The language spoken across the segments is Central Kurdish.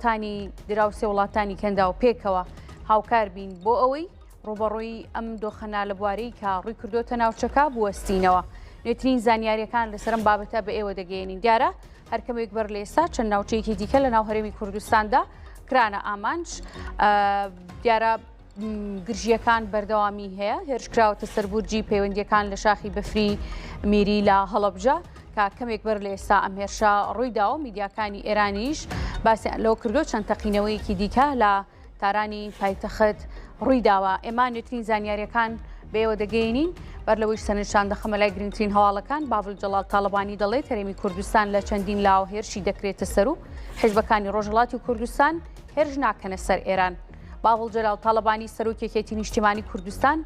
تانی دراوسێ وڵاتانی کەندا و پێکەوە هاوکار بین بۆ ئەوەی ڕوبەڕووی ئەم دۆخەنا لە بوارەی کە ڕووی کردوتە ناوچەکە بوەستینەوە. نوێترین زانیاریەکان لەسەرم بابەتە بە ئێوە دەگەێنین. دیارە هەرکەمێک بەر لە ئێستا چەند ناوچەیەکی دیکە لە ناو هەرێمی کوردستاندا کرانە ئامانج. دیارە گرژیەکان بەردەوامی هەیە، هێرشکراوەتە سەربورجی پەیوەندیەکان لە شاخی بەفری میری لە هەڵەبجە کە کەمێک بەر لە ئێستا ئەم هێرشە ڕوویداوە. میدیاکانی ئێرانیش باسییان لەو کردو چەند تەقینەوەیەکی دیکە لە تارانی پایتەخت ڕوویداوە. ئێمە نوێترین زانیاریەکان بێوە دەگەینین بەر لەوەی سەرنجشان دەخەمە لای گرنگترین هەواڵەکان. باڤڵ جەڵال تاڵەبانی دەڵێت هەرێمی کوردستان لە چەندین لاو هێرشی دەکرێتە سەر و حیزبەکانی ڕۆژهەڵاتی کوردستان هێرش ناکەنە سەر ئێران. باڤڵ جەلال تاڵەبانی سەرۆکیەکێتی نیشتیمانی کوردستان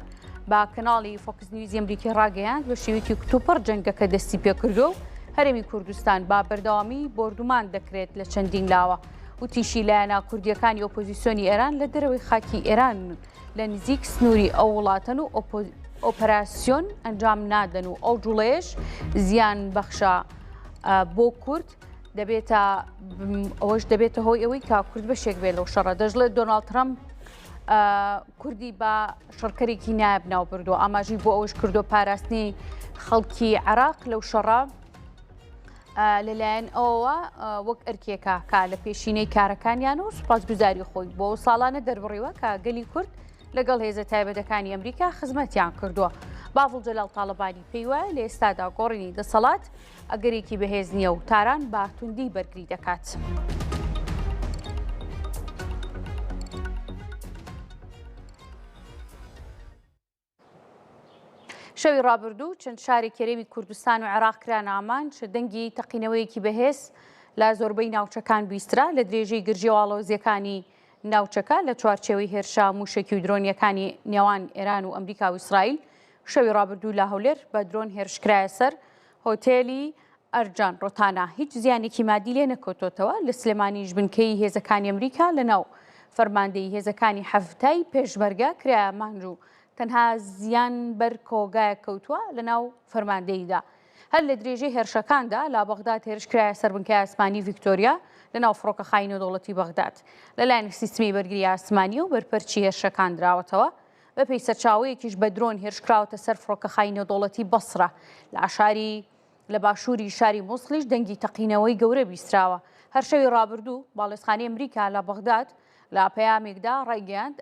با کەناڵی فۆکس نیوزی ئەمریکی ڕاگەیاند بە شێوەیەکی کتوپڕ جەنگەکە دەستی پێکردو و هەرێمی کوردستان با بەردەوامی بردومان دەکرێت لە چەندین لاوە. وتیشی لایەنە کوردیەکانی ئۆپۆزیسیۆنی ئێران لە دەرەوەی خاکی ئێران لە نزیک سنووری ئەو وڵاتەن و ئۆپەراسیۆن ئەنجام نادەن و ئەو جوڵەیەش زیان بەخشە بۆ کورد ئەوەش دەبێتە هۆی ئەوەی کا کورد بەشێک بێت لەو شەڕە. دەژڵێت دۆناڵد ترەمپ کوردی بە شەڕکەرێکی نایب ناو بردووە، ئاماژی بۆ ئەوش کردو پاراستنی خەڵکی عێراق لەو شەڕە لەلایەن ئەوە وەک ئەرکێکە کا لە پێشینەی کارەکانیان و سوپاسگوزاری خۆی بۆ ساڵانە دەربڕیوە کە گەلی کورد لەگەڵ هێزە تایبەتەکانی ئەمریکا خزمەتیان کردووە. باڤڵ جەلال تاڵەبانی پێی وایە لە ئێستادا گۆڕینی دەسەڵات ئەگەرێکی بەهێز نییە و تاران با توندی بەرگری دەکات. شەوی ڕابردوو چەند شارێک هەرێمی کوردستان و عێراق کران ئامانج دەنگی تەقینەوەیەکی بەهێز لە زۆربەی ناوچەکان بیسترا لە درێژەی گرژێواڵۆزیەکانی ناوچەکە لە چوارچێوەی هێرشا موشکی و درۆنیەکانی نێوان ئێران و ئەمریکا و ئیسرائیل. شەوی ڕابردوو لە هەولێر بە درۆن هێرشکرایە سەر هۆتێلی ئەرجان ڕۆتانە. هیچ زیانێکی مادی لێ نەکەوتۆتەوە. لە سلێمانیش بنکەی هێزەکانی ئەمریکا لە ناو فەرماندەی هێزەکانی حەفتای پێشمەرگە کرایە مانج و تەنها زیان بەر کۆگایە کەوتووە لە ناو فەرماندەیدا. هەر لە درێژەی هێرشەکاندا لا بەغداد هێرشکرایە سەر بنکەی ئاسمانی ڤیکتۆریا لە ناو فڕۆکەخای نێودەوڵەتی بەغداد. لەلایەن سیستمی بەرگری ئاسمانی و بەرپەرچی هێرشەکان دراوەتەوە. بە پێی سەرچاوەیەکیش بە درۆن هێرشکراوەتە سەر فڕۆکەخای نێودەوڵەتی بەسڕە لە باشووری شاری مووسڵیش دەنگی تەقینەوەی گەورە بیستراوە. هەر شەوی ڕابردوو باڵێزخانەی ئەمریکا لە بەغداد لە پەیامێکدا ڕایگەیاند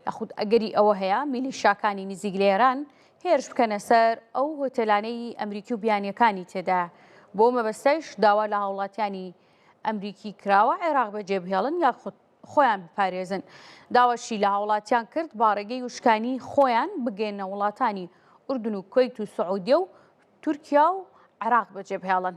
یاخود ئەگەری ئەوە هەیە میلیشیاکانی نزیک لە ئێران هێرش بکەنە سەر ئەو هۆتێلانەی ئەمریکی و بیانیەکانی تێدا. بۆ مەبەستەیش داوا لە هاوڵاتیانی ئەمریکی کراوە عێراق بەجێبهێڵن یاخود خۆیان بپارێزن. داوەشی لە هاوڵاتیان کرد باڕێگەی وشکانی خۆیان بگەێنە وڵاتانی ئوردن و کوێیت و سعودیە و تورکیا و عێراق بەجێبهێڵن.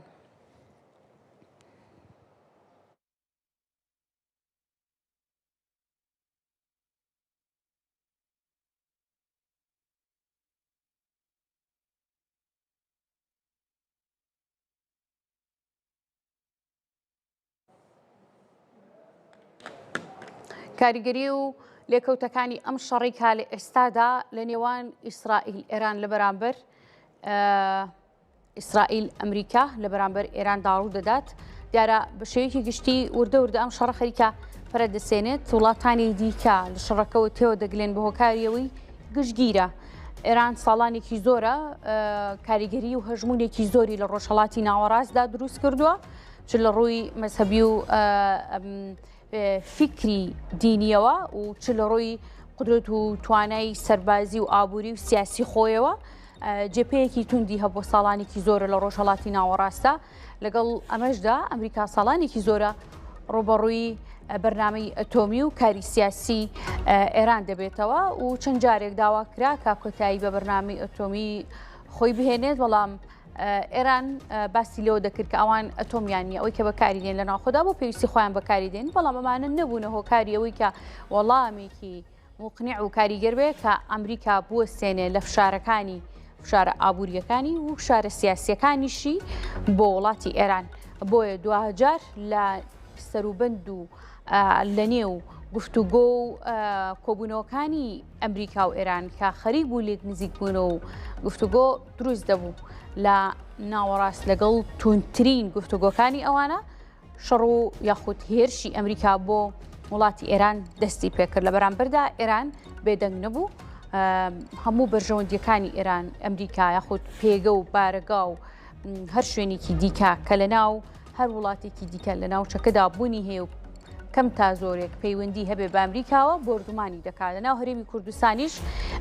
کاریگەری و لێکەوتەکانی ئەم شەڕی کا لە ئێستادا لە نێوان ئیسرائیل ئێران لە بەرامبەر ئیسرائیل ئەمریکا لە بەرامبەر ئێران داڕوو دەدات. دیارە بە شێوەیەکی گشتی وردە ئەم شەڕە خەریکە پەرەدەسێنێت وڵاتانی دیکە لە شەڕەکەەوە تێوە دەگلێن بە هۆکاریەوەی گشتگیرە. ئێران ساڵانێکی زۆرە کاریگەری و هەژمونێکی زۆری لە ڕۆژهەڵاتی ناوەڕاستدا دروست کردووە چ لە ڕووی مەزهەبی و فکری دینیەوە و چ لە ڕۆی قدرەت و توانای سەربازی و ئابووری و سیاسی خۆیەوە. جێپەیەکی توندی هەبوو ساڵانێکی زۆرە لە ڕۆژهەڵاتی ناوەڕاستە. لەگەڵ ئەمەشدا ئەمریکا ساڵانێکی زۆرە ڕۆبەڕووی بەرنامەی ئەتۆمی و کاری سیاسی ئێران دەبێتەوە و چەند جارێک داوا کرا کە کۆتایی بە بەرنامەی ئەتۆمی خۆی بهێنێت، بەڵام ئێران باسی لەوە دەکرد کە ئەوان ئەتۆمیان نیە، ئەوەی کە بەکاریدێن لە ناوخۆدا بۆ پێویستی خۆیان بەکاریدێن، بەڵام ئەمانە نەبوونە هۆکاری ئەوەی کە وەڵامێکی موقنیع و کاریگەر بێ کە ئەمریکا بوەستێنێ لە فشارەکانی فشارە ئابوووریەکانی و فشارە سیاسیەکانیشی بۆ وڵاتی ئێران. بۆیە دوجار لە سەروبەند و لە نێو گفتوگۆ و کۆبوونەوەکانی ئەمریکا و ئێران کە خەریک بوو لێک نزیک بوونەوە و گفتوگۆ دروست دەبوو لە ناوەڕاست لەگەڵ تونترین گفتوگۆکانی ئەوانە شەڕ و یاخود هێرشی ئەمریکا بۆ وڵاتی ئێران دەستی پێکرد لە بەرامبەردا ئێران بێدەنگ نەبوو هەموو بەرژەوەندیەکانی ئێران ئەمریکا یاخود پێگە و بارەگا و هەر شوێنێکی دیکە کە لە ناو هەر وڵاتێکی دیکە لە ناوچەکەدا بوونی هەیە و کەم تا زۆرێک پەیوەندی هەبێ بە ئەمریکاوە بردومانی دەکات لە ناو هەرێمی کوردستانیش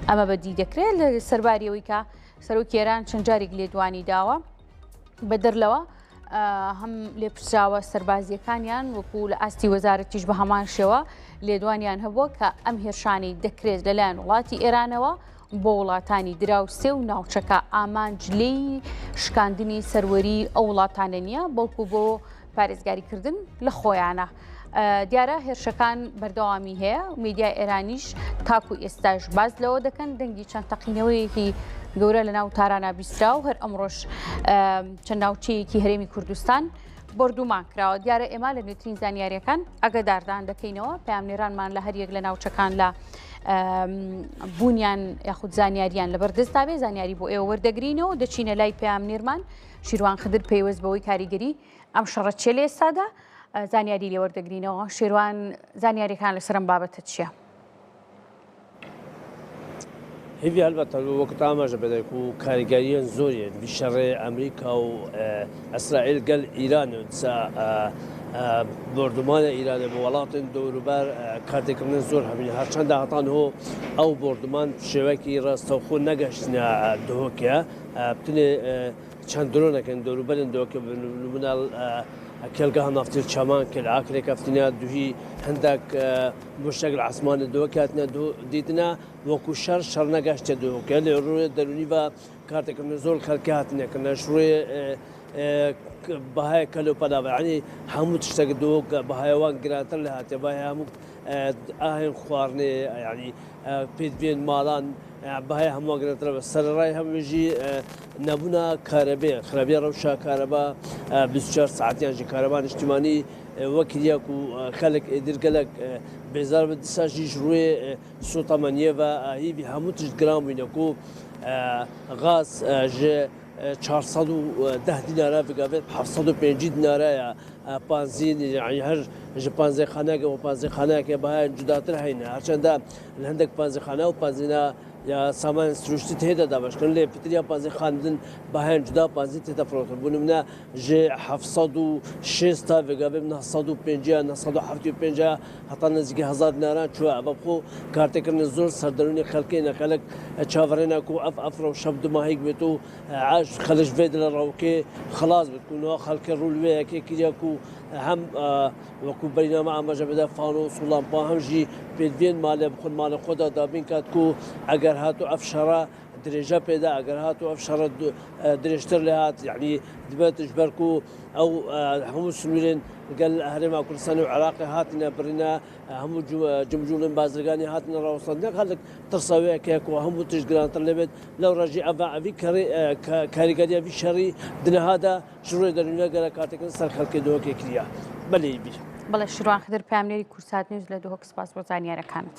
ئەمە بەدی دەکرێت لە سەرباریەوەی کە سەرۆکی ئێران چەند جارێک لێدوانی داوە بە دەرلەوە هەم لێپرسراوە سەربازیەکانیان وەکو لە ئاستی وەزارەتیش بە هەمان شێوە لێدوانیان هەبووە کە ئەم هێرشانەی دەکرێت لەلایەن وڵاتی ئێرانەوە بۆ وڵاتانی دراوسێ و ناوچەکە ئامانجلەی شکاندنی سەروەری ئەو وڵاتانە نییە بەڵکو بۆ پارێزگاریکردن لە خۆیانە. دیارە هێرشەکان بەردەوامی هەیە میدیای ئێرانیش تاکو ئێستاش باز لەوە دەکەن دەنگی چەند تەقینەوەیەکی گەورە لە ناو تارانە بیسترا و هەر ئەمڕۆژ چەند ناوچەیەکی هەرێمی کوردستان بردومان کراوە. دیارە ئێمە لە نوێترین زانیاریەکان ئەگەداردان دەکەینەوە پامنێرانمان لە هەریەک لە ناوچەکان لە بوونیان یاخود زانیاریان لەبەردەستا بێ زانیاری بۆ ئێوە وەردەگرینەوە دەچینە لای پامنێرمان شیروان خدر پێیوەست بەوەی کاریگەری ئەم شەڕە چێ لە ئێستادا زانیاری لێوەردەگرینەوە. شێروان زانیاریەکان لەسەرم بابەتە چییە؟ هیوی هەلبەتە وەکو ئاماژە بدەیت و کاریگەریان زۆریان بیشەڕێ ئەمریکا و ئەسرائیل گەل ئیران و بردومانە ئیرانە بە وڵاتن دەوروبەر کاتێکردن زۆر هەبین هەرچەندە هەتان هۆ ئەو بردومان شێوەیەکی ڕاستەوخۆ نەگەشتنە دهۆکە بتنێ چەند درۆنەکەن دەوروبەرن دۆکە منال کێلگەها نافتی چەمان کرد ئاکرێک ئەفتینە دوهی هەندێک مشتێک لە عەسمانە دۆکاتنە دیتنە وەکو شەڕ نەگەشتە دۆکە لێ ڕووی دەرونی بە کاتێکردن زۆر خەڵکی هاتنێکردنە شوێ بەهای کەلوپەداوە ینی هەموو تشتێک دۆک بەهایەوان گرانتر لە هاتێ بە هەموو ئاهێن خواردنێ ینی پێدبێن ماڵان بەهای هەموو گرنترە بە سەرڕای هەموێژی نەبوونا کارەبێ خراپیە ڕەوشا کارەبا 24 ساعتیانژی کارەبا نیشتیمانی وەکیلیەک و خەلک ئێدرگەلک بێزار بە دیساژیش ڕوێ سوتەمەنیە هیوی هەموو تشت گران بووینەک و غاز ژێ 410 دینارە بگابێت 750 دینارەیە پانزین هەر ژ پانزەیخانەکە و پانزەیخانەکە بەهای جوداتر هەینە هەرچەندە لە هەندێک پانزەیخانە و پانزینە یا سامان سروشتی تێدا دابشکن لێ پتریا پازی خاندن بەهایان جودا پازی تێدا فرۆتر بوون منە ژێ 760 تا vegabێ 950 975 هەتا نزیکی 1000 دیناران چوە بە بخۆ کارتێکردن زۆر سەردەرونی خەڵکی نەخەلک چاوەڕێنە و ئەف ئەفرە و شەب دوماهیک بێت و عاش خەلش بێت لە ڕەوکێ خلاص بکوونەوە خەڵکی ڕوولوەیەکێکیەک و هەم وەکو بەرنامە ئاماژە بدە فان و سوڵامپا هەمژی پێدوێن مالێ بخۆن مالە خۆدا دابین کات و ئەگەر هاتو ئەف شەڕە درێژە پێدا ئەگەر هاتو ئەف شەڕە درێژتر لە هات یعنی دبێتش بەرک و ئەو هەموو سنوورێن گەل هەرێما کوردستان و عێراقی هاتنە بڕینە هەموو جمجوڵێن بازرگانی هاتنە ڕاوەستاندن خەڵک ترساوەیەکێک و هەموو تش گرانتر لەبێت لەو ڕژی ئەڤی کاریگەریەوی شەڕی دنەهادا شڕۆی دەرونە گەرە کاتێکن سەر خەڵکی دۆکێ کریا بەلێ بیر بەڵێ شیروان خدر پامنێری کورسات نیوز لە دۆک سپاس بۆ زانیاریەکانت.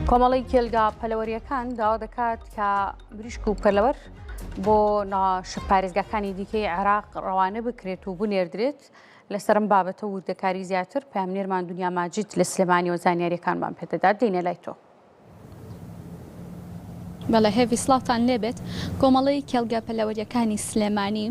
کۆمەڵی کێلگا پەلەوەریەکان داوا دەکات کە بریشک و پەلەوەر بۆ پارێزگاکانی دیکەی عێراق ڕەوانە بکرێت و بنێردرێت لەسەرم بابەتە وردەکاری زیاتر پامنێرمان دنیا ماجید لە سلێمانی و زانیاریەکانمان پێدەدات دێنە لای تۆ. بەڵێ هێوی سڵاتان لێبێت کۆمەڵی کێلگا پەلەوەریەکانی سلێمانی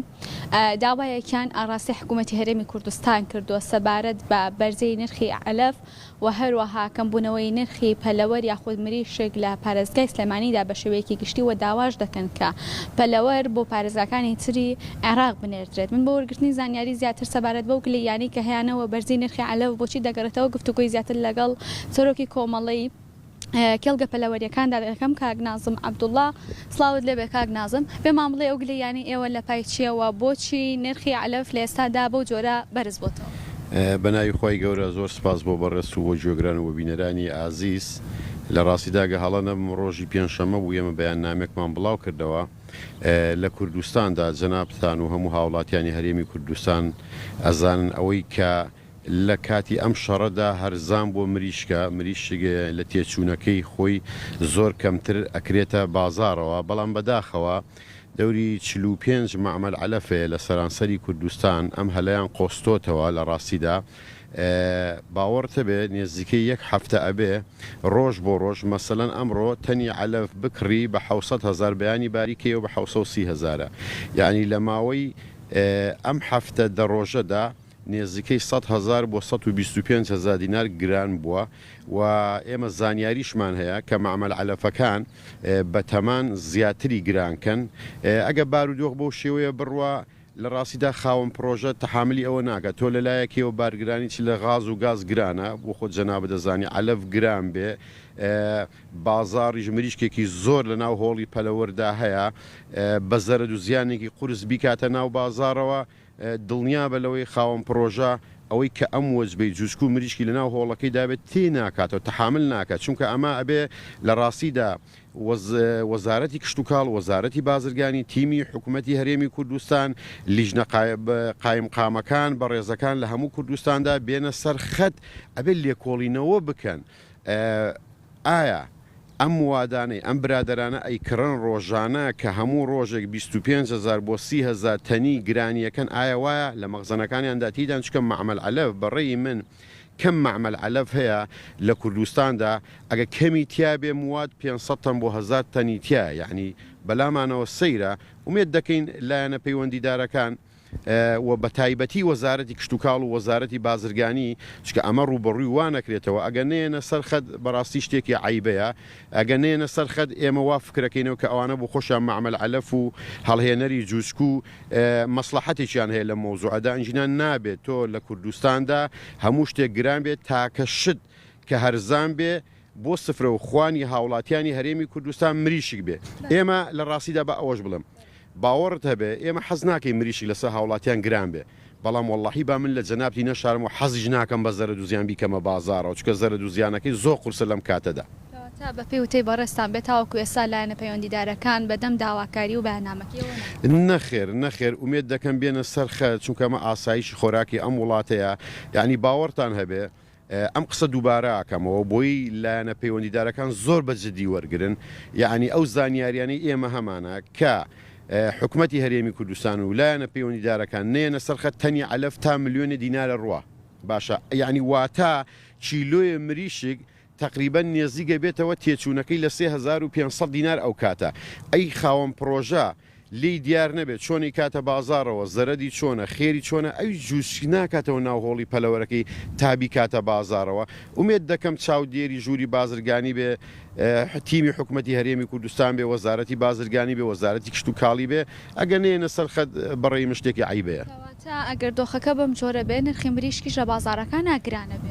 داوایەکیان ئاڕاستی حکوومەتی هەرێمی کوردستان کردووە سەبارەت بە بەرزەی نرخی عەلەف و هەروەها کەمبوونەوەی نرخی پەلەوەر یاخود مریشک لە پارێزگای سلێمانیدا بە شێوەیەکی گشتی و داواش دەکەن کە پەلەوەر بۆ پارێزگاکانی تری عێراق بنێردرێت. من بۆ وەرگرتنی زانیاری زیاتر سەبارەت بەو گلەیانی کە هەیەنەوە بەرزی نرخی عەلەف بۆچی دەگەڕێتەوە گفتوگۆی زیاتر لەگەڵ سەرۆکی کۆمەڵی کێڵگە پەلەوەریەکاندا دەکەم کاک نازم عەبدوڵڵا سڵاوت لێبێ کاک نازم بێ مامڵێ ئەو گلەیانی ئێوە لە پای چیەوە بۆچی نرخی علەف لە ئێستادا بەو جۆرە بەرز بۆتەوە بەناوی خۆی گەورە زۆر سپاس بۆ بەڕێست و بۆ گوێگران و بینەرانی ئازیز لە ڕاستیداگە هەڵەنەم ڕۆژی پێنجشەمە بوو ئێمە بەیان نامێکمان بڵاو کردەوە لە کوردستاندا جەنابتان و هەموو هاوڵاتیانی هەرێمی کوردستان ئەزانن ئەوەی کە لە کاتی ئەم شەڕەدا هەرزان بۆ مریشک لە تێچوونەکەی خۆی زۆر کەمتر ئەکرێتە بازارەوە بەڵام بەداخەوە دەوری 45 معمەل علەفێ لە سەرانسەری کوردستان ئەم هەلەیان قۆستۆتەوە لە ڕاستیدا باوەڕتە بێ نێزیکەی یەک هەفتە ئەبێ ڕۆژ بۆ ڕۆژ مەسەلەن ئەمڕۆ تەنی علەف بکڕی بە 700,000 بەیانی باریکەوە بە 730,000 یعنی لە ماوەی ئەم هەفتە دە ڕۆژەدا نێزیکەی 100,000 بۆ 125,000 دینار گران بووە و ئێمە زانیاریشمان هەیە کە معمەل علەفەکان بە تەمان زیاتری گرانکەن ئەگە بارودۆخ بەو شێوەیە بڕوە لە ڕاستیدا خاوەن پرۆژە تەحاملی ئەوە ناکات تۆ لەلایەکەوە بارگرانی چی لە غاز و گاز گرانە بۆ خۆت جەناب دەزانی علەف گران بێ بازاڕی مریشکێکی زۆر لە ناو هۆڵی پەلەوەردا هەیە بە زەرد و زیانێکی قورس بیکاتە ناو بازارەوە دڵنیا بە لەوەی خاوەن پرۆژە ئەوەی کە ئەم وەجبەی جوسک و مریشکی لە ناو هۆڵەکەی دابێت تێ ناکاتەوە تەحامل ناکات چونکە ئەمە ئەبێ لە ڕاستیدا وەزارەتی کشت و کاڵ وەزارەتی بازرگانی تیمی حکوومەتی هەرێمی کوردستان لیژنە قایمقامەکان بە ڕێزەکان لە هەموو کوردستاندا بێنە سەر خەت ئەبێ لێکۆڵینەوە بکەن ئایا ئەم وادانەی ئەم برادرانە ئەیکڕن ڕۆژانە کە هەموو ڕۆژێک 25,000 بۆ 30,000 تەنی گرانیەکەن ئایا وایە لە مەخزنەکانیاندا تیدان چکە معمەل علەف بەڕێی من کەم معمەل علەف هەیە لە کوردستاندا ئەگە کەمی تیا بێ مواد 500 تەن بۆ 1000 تەنی تیا یعنی بەلامانەوە سەیرە ومێت دەکەین لایەنە پەیوەندیدارەکان و بە تایبەتی وەزارەتی کشت و کاڵ و وەزارەتی بازرگانی چکە ئەمە ڕوبەڕووی وانەکرێتەوە ئەگە نێنە سەرخەت بەڕاستی شتێکی عیبەیە ئەگە نێنە سەرخەت ئێمە وا فکرەکەینەوە کە ئەوانە بۆ خۆشیان معمەل علەف و هەڵهێنەری جوسک و مەسلحەتێکیان هەیە لە مۆزوعەدا ئەنجینان نابێت تۆ لە کوردستاندا هەموو شتێک گران بێت تاکە شت کە هەرزان بێ بۆ سفرە و خوانی هاوڵاتیانی هەرێمی کوردستان مریشک بێ ئێمە لە ڕاستیدا بە ئەوەش بڵم باوەڕت هەبێ ئێمە حەز ناکەین مریشک لەسەر هاوڵاتیان گران بێ بەڵام وەڵڵاهی با من لە جەنابی نەشارم و حەزیش ناکەم بە زەرد و زیان بیکەمە بازارەوە چکە زەرد و زیانەکەی زۆر قورسە لەم کاتەدا بە پێی وتەی بەڕێستان بێت تاوەکو ئێستا لایەنە پەیوەندیدارەکان بەدەم داواکاری و بەنامەکەیەوە نەخێر ئومێد دەکەم بێنە سەرخە چونکەمە ئاسایشی خۆراکی ئەم وڵاتەیە یعنی باوەڕتان هەبێ ئەم قسە دووبارە ئاکەمەوە بۆی لایەنە پەیوەندیدارەکان زۆر بەجددی وەرگن یعنی ئەو زانیاریانەی ئێمە هەمانە کە حکوومەتی هەرێمی کوردستان و لایەنە پەیوەندیدارەکان نێنە سەرخەت تەنی علەف تا ملیۆنی دینارە ڕوە باشە یعنی واتە چیلۆیە مریشک تقریبا نێزیگە بێتەوە تێچوونەکەی لە 3500 دینار ئەو کاتە ئەی خاوەن پرۆژە لی دیار نەبێت چۆنی کاتە بازارەوە زەرەدی چۆنە خێری چۆنە ئەوی جووشی ناکاتەوە ناو هۆڵی پەلەوەرەکەی تابی کاتە بازارەوە ومێت دەکەم چاودێری ژووری بازرگانی بێ تیمی حکوومەتی هەرێمی کوردستان بێ وەزارەتی بازرگانی بێ وەزارەتی کشت و کاڵی بێ ئەگە نێنە سەرخەت بەڕێی مشتێکی عیبەیە ئەگەر دۆخەکە بەم جۆرە بێ نرخی مریشکیش لە بازارەکان ناگرانە بێ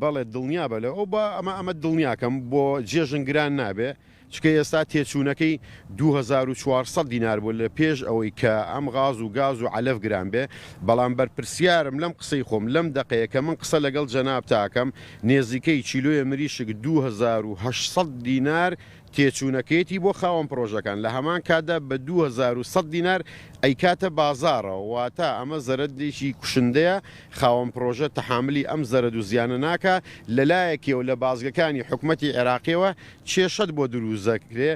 بەڵێ دڵنیا بەلێ ئەو بە ئەمە دڵنیاکەم بۆ جێژن گران نابێ چکە ئێستا تێچوونەکەی 2400 دینار بوو لە پێش ئەوەی کە ئەم غاز و گاز و علەف گران بێ بەڵام بەرپرسیارم لەم قسەی خۆم لەم دقەیە کە من قسە لەگەڵ جەناب تاکەم نێزیکەی چیلۆیە مریشک 2800 دینار تێچوونەکەیەتی بۆ خاوەن پرۆژەکان لە هەمان کاتدا بە 2100 دینار ئەیکاتە بازارەوە واتە ئەمە زەرەدێکی کوشندەیە خاوەن پرۆژە تەحاملی ئەم زەرد و زیانە ناکە لەلایەکەوە لە بازگەکانی حکوومەتی عێراقیەوە کێشەت بۆ دروزەکرێ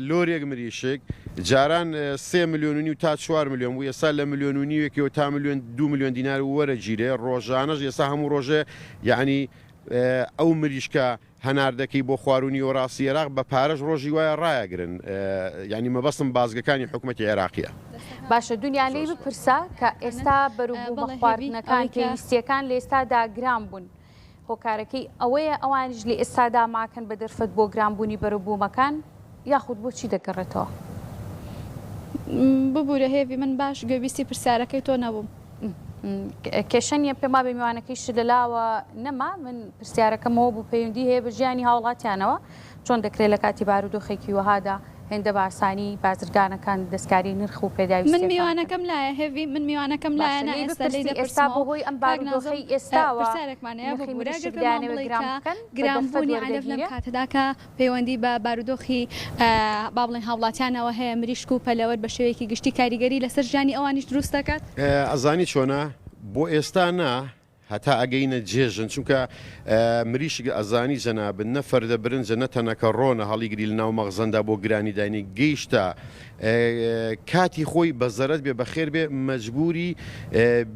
لۆرێک مریشک جاران 3 ملیۆن و تا 4 ملیۆن بوو ئێستا لە ملیۆن و نیوەکەوە تا 2 ملیۆن دینار وەرەگیرێ ڕۆژانەش ئێستا هەموو ڕۆژێ یعنی ئەو مریشکە هەناردەکەی بۆ خواروونی وەڕاستی عێراق بە پارەش ڕۆژی وایە ڕایەگرن ینی مەبەستم بازگەکانی حکوومەتی عێراقیە باشە دنیا لێی بپرسە کە ئێستا بەروبوومە خواردنەکان پێویستیەکان لە ئێستادا گران بوون هۆکارەکەی ئەوەیە ئەوانش لە ئێستادا ماکەن بە دەرفەت بۆ گرانبوونی بەروبوومەکان یاخود بۆچی دەگەڕێتەوە ببوورە هێوی من باش گوێبیستی پرسیارەکەی تۆ نەبووم کێشەنیە پێما بە میوانەکەیش لەلاوە نەما من پرسیارەکەمەوە بوو پەیوەندی هەیە بە ژیانی هاوڵاتیانەوە چۆن دەکرێت لە کاتی بارودۆخێکی وەهادا هێندە باسانی بازرگانەکان دەستکاری نرخ و پێداوی من میوانەکەم لایە هێوی من میوانەکەم لایەنە ئێستا بەهۆی ئەم بارودۆخی ئێستاوە پرسیارێکمانەیە بۆ گرانبوونی علف لەم کاتەداکە پەیوەندی بە بارودۆخی با بڵێن هاوڵاتیانەوە هەیە مریشک و پەلەوەر بە شێوەیەکی گشتی کاریگەری لەسەر ژانی ئەوانیش دروست دەکات ئەزانی چۆنە بۆ ئێستا نا هەتا ئەگەینە جێژن چونکە مریشک ئەزانی جەنابن نەفەردە برنجە نەتەنەکە ڕۆنە هەڵیگری لە ناو مەغزەندا بۆ گرانی داینی گەیشتە کاتی خۆی بەزەرت بێ بەخێر بێ مەجبوری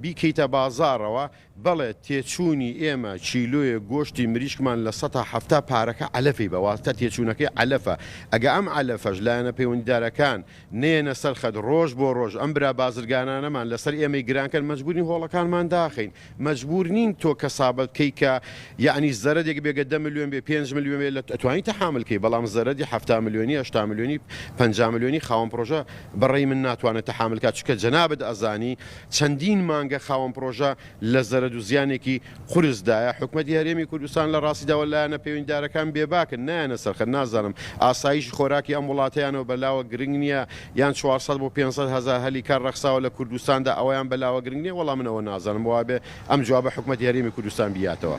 بیکەیتە بازارەوە بەڵێ تێچوونی ئێمە چیلۆیە گۆشتی مریشکمان لە 170 پارەکە علەفی بەواتە تێچوونەکەی علەفە ئەگە ئەم علەفەش لایەنە پەیوەندیدارەکان نێنە سەرخەت ڕۆژ بۆ ڕۆژ ئەم برا بازرگانانەمان لەسەر ئێمەی گرانکەن مەجبورین هۆڵەکانمان داخین مەجبور نین تۆ کەسابەت کەی کە یعنی زەرەدێک بێگە 10 میلیۆن بێ 5 میلیۆن بێ لە ئەتوانی تەحاملکەی بەڵام زەرەدی 70 میلیۆنی 80 میلیۆنی 50 میلیۆنی خاوەن پرۆژە بەڕێی من ناتوانێت تەحاملکات چکە جەنابەت ئەزانی چەندین مانگە خاوەن پرۆژە لە زەرەد و زیانێکی خورزدایە حکومەتی هەرێمی کوردستان لە ڕاستیداوە لایەنە پەیوەندیدارەکان بێباکن نایەنە سەرخەت نازانم ئاسایشی خۆراکی ئەم وڵاتیانەوە بەلاوە گرنگ نییە یان 400 بۆ 500 هزار هەلی کار ڕەخساوە لە کوردستاندا ئەویان بەلاوە گرنگ نییە وەڵام منەوە نازانم وابێ ئەم جوابە حکومەتی هەرێمی کوردستان بیاتەوە.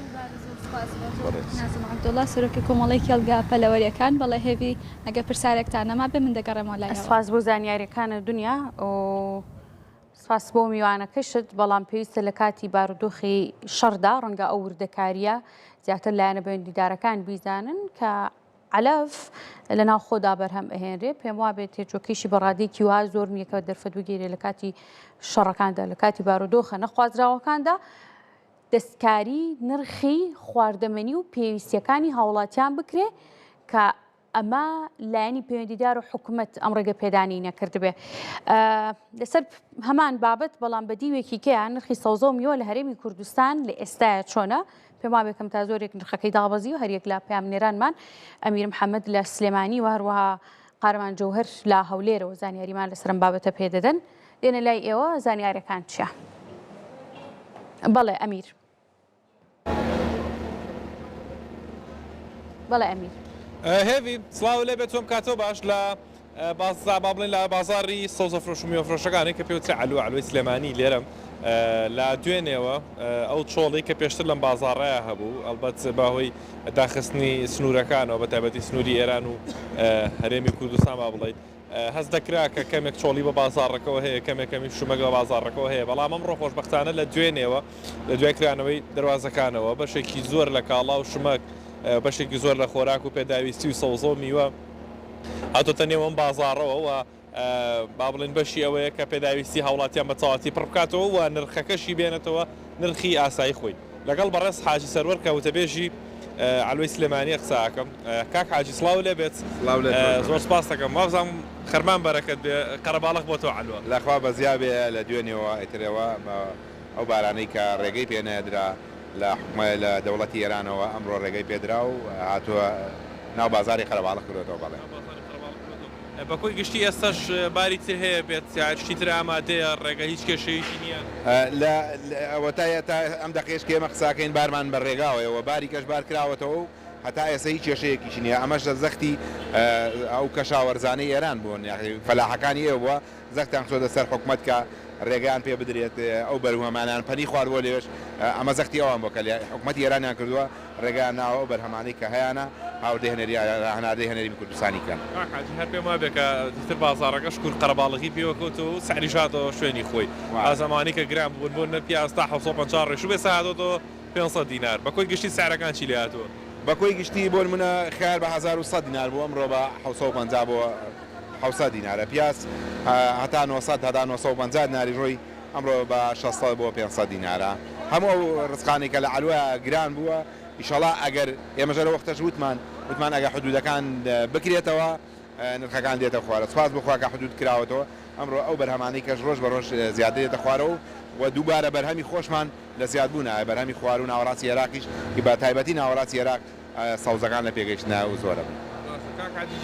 نازم عەبدوڵڵا سەرۆکی کۆمەڵەی کێڵگا پەلەوەریەکان بەڵێ هێوی ئەگە پرسیارێکتان نەما بێ من دەگەڕێمەوە لای سپاس بۆ زانیاریەکانە دنیا سپاس بۆ میوانەکەشت بەڵام پێویستە لە کاتی بارودۆخی شەڕدا ڕەنگە ئەو وردەکاریە زیاتر لایەنە بەیەندیدارەکان بیزانن کە علەف لە ناو خۆدا بەرهەم ئەهێنرێ پێم وابێت تێچۆکیشی بەڕادێکی وا زۆر نیەکە دەرفەت وگیرێ لە کاتی شەڕەکاندا لە کاتی بارودۆخە نەخوازراوەکاندا دەستکاری نرخی خواردەمەنی و پێویستیەکانی هاوڵاتیان بکرێ کە ئەمە لایەنی پەیوەندیدار و حکوومەت ئەم ڕێگە پێدانی نەکردبێ لەسەر هەمان بابەت بەڵام بەدیوێکی کەیان نرخی سەوزە و میوە لە هەرێمی کوردستان لە ئێستاە چۆنە پێم وابێکم تا زۆرێک نرخەکەی داڵبەزی و هەریەک لا پامنێرانمان ئەمیر محەممەد لە سلێمانی و هەروەها قارەمان جەوهەر لە هەولێرەوە زانیاریمان لەسەرم بابەتە پێدەدەن دێنە لای ئێوە زانیارەکان چیە؟ بەڵێ ئەمیر بەڵێ ئەمیر هێوی سڵاو لێ بێت تۆم کاتۆ باش لە با بڵێن لە بازاری سەوزە فرۆش و میوە فرۆشەکانی کە پێوترێ علووی سلێمانی لێرەم لە دوێنێەوە ئەو چۆڵی کە پێشتر لەم بازاڕەیە هەبوو ئەلبەت باهۆی داخستنی سنوورەکانەوە بە تایبەتی سنووری ئێران و هەرێمی کوردستان با بڵێیت هەست دەکرا کە کەمێک چۆڵی بە بازاڕەکەەوە هەیە کەمێکەمی شومەگە بە بازاڕەکەەوە هەیە بەڵام ئەمڕۆ خۆشبەختانە لە دوێنێەوە لە دوای کرانەوەی دەواازەکانەوە بەشێکی زۆر لە کاڵا و شمەک بەشێکی زۆر لە خۆراک و پێداویستی و سەوزە و میوە هاتۆتە نێوەم بازاڕەوە و با بڵێن بەشی ئەوەیە کە پێداویستی هاوڵاتیان بە چاواتی پڕبکاتەوە و نرخەکەشی بێنێتەوە نرخی ئاسایی خۆی لەگەڵ بەڕێز حاجی سەروەر کەوتەبێژی علوی سلێمانی قساکەم کاک حاجی سڵاو لێ بێت زۆر سپاس دەکەم وابزانم خەرمان بەرەکەت بێ قەرەباڵق بۆ تۆ علوە لەخوا بەزیابێ لە دوێنێەوە ئیترەوە ئەو بارانەی کە ڕێگەی پێنەدرا لە حکومە لە دەوڵەتی ئێرانەوە ئەمڕۆ ڕێگەی پێدرا و هاتووە ناو بازاری قەرەباڵق کردێتەوە بەڵێ بەکۆی گشتی ئێستاش باری تر هەیە بێت یاچی تر ئامادەیە ڕێگە هیچ کێشەیەکی نییە ئەوە تا ئەم دەقێش کێمە قساکەین بارمان بە ڕێگاوەوە باری کەش بار کراوەتەوە و هەتا ئێستا هیچ کێشەیەکیش نییە ئەمەش لە زەختی ئەو کەشاوەرزانەی ئێران بوون فەلاحەکانی ئێوە بووە زەختیان خۆ دەسەر حکومەت کە ڕێگەیان پێ بدرێت ئەو بەرهەمانیان پەنی خواردبۆ لێش ئەمە زەختی ئەوان بۆ کە حکومەتی ئێرانیان کردووە ڕێگەیان ناوە بەرهەمانەی کە هەیەە هاوردەی هەناردەی هەنێری کوردستانی کەن هەر پێم وابێ کە دیتر بازاڕەکەش کورد قەرەباڵغی پێوەکەوت و سەریژاتەوە شوێنی خۆی زمانی کە گرام بوون بۆ نەر پیاستا 750 ڕێش بێ ساهاتەوە 500 دینار بەکۆی گشتی سعرەکان چی لێهاتووە بەکۆی گشتی بۆ منە خیار بە 1100 دینار بوو ئەمڕۆ بە 750 بۆ 600 دینارە پیاس هەتا 900 هەتا 950 دیناری ڕۆی ئەمڕۆ بە 600 بۆ 500 دینارە هەموو ڕزقانی کە لە علوە گران بووە ئیشەڵا ئەگەر ئێمەژە لە وەختەش وتمان ئەگە حدودەکان بکرێتەوە نرخەکان دێتە خوارە سپاس بخوا کە حدود کراوەتەوە ئەمڕۆ ئەو بەرهەمانەی کەش ڕۆژ بە ڕۆژ زیادە دێتە خوارەوە و دووبارە بەرهەمی خۆشمان لە زیادبوونە بەرهەمی خوار و ناوەڕاستی عێراقیش کە بە تایبەتی ناوەڕاستی عێراق سەوزەکان لە پێگەشتنە و زۆرە بن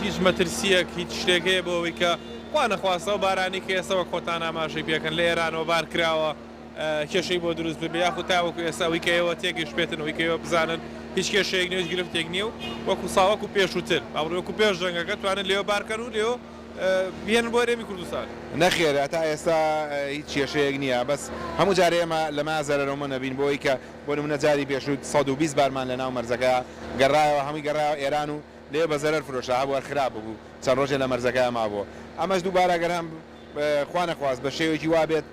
هیچ مەترسیەک هیچ شتێکەیە بۆەوەی کە خوا نەخواستەوە بارانی کە ئێستەوە کۆتان ئاماژەی پێکەن لە ئێرانەوە بار کراوە کێشەی بۆ دروست ببێ یاخود تاوەکو ئێستا ویکەوە تێگەش بێتن ویکەوە بزانن هیچ کێشەیەک نیە گرفتێک نییە و وەکو ساوەکو پێشووتر ئەوڕۆکو پێش جەنگەکە توانن لێوە بارکەن و لێو بێنن بۆ هەرێمی کوردستان نەخێرە تا ئێستا هیچ کێشەیەک نییە بەس هەموو جارێ ئێمە لەما زەرەرەوە نەبین بۆی کە بۆ نمونە جاری پێشوت 120 بارمان لە ناو مەرزەکە گەڕایەوە هەمووی گەڕایەوە ئێران و لێ بە زەرەر فرۆشە بووە خراپ بوو چەند ڕۆژێ لە مەرزەکە مابووە ئەمەش دووبارە گەرام خوا نەخواست بە شێوێکی وابێت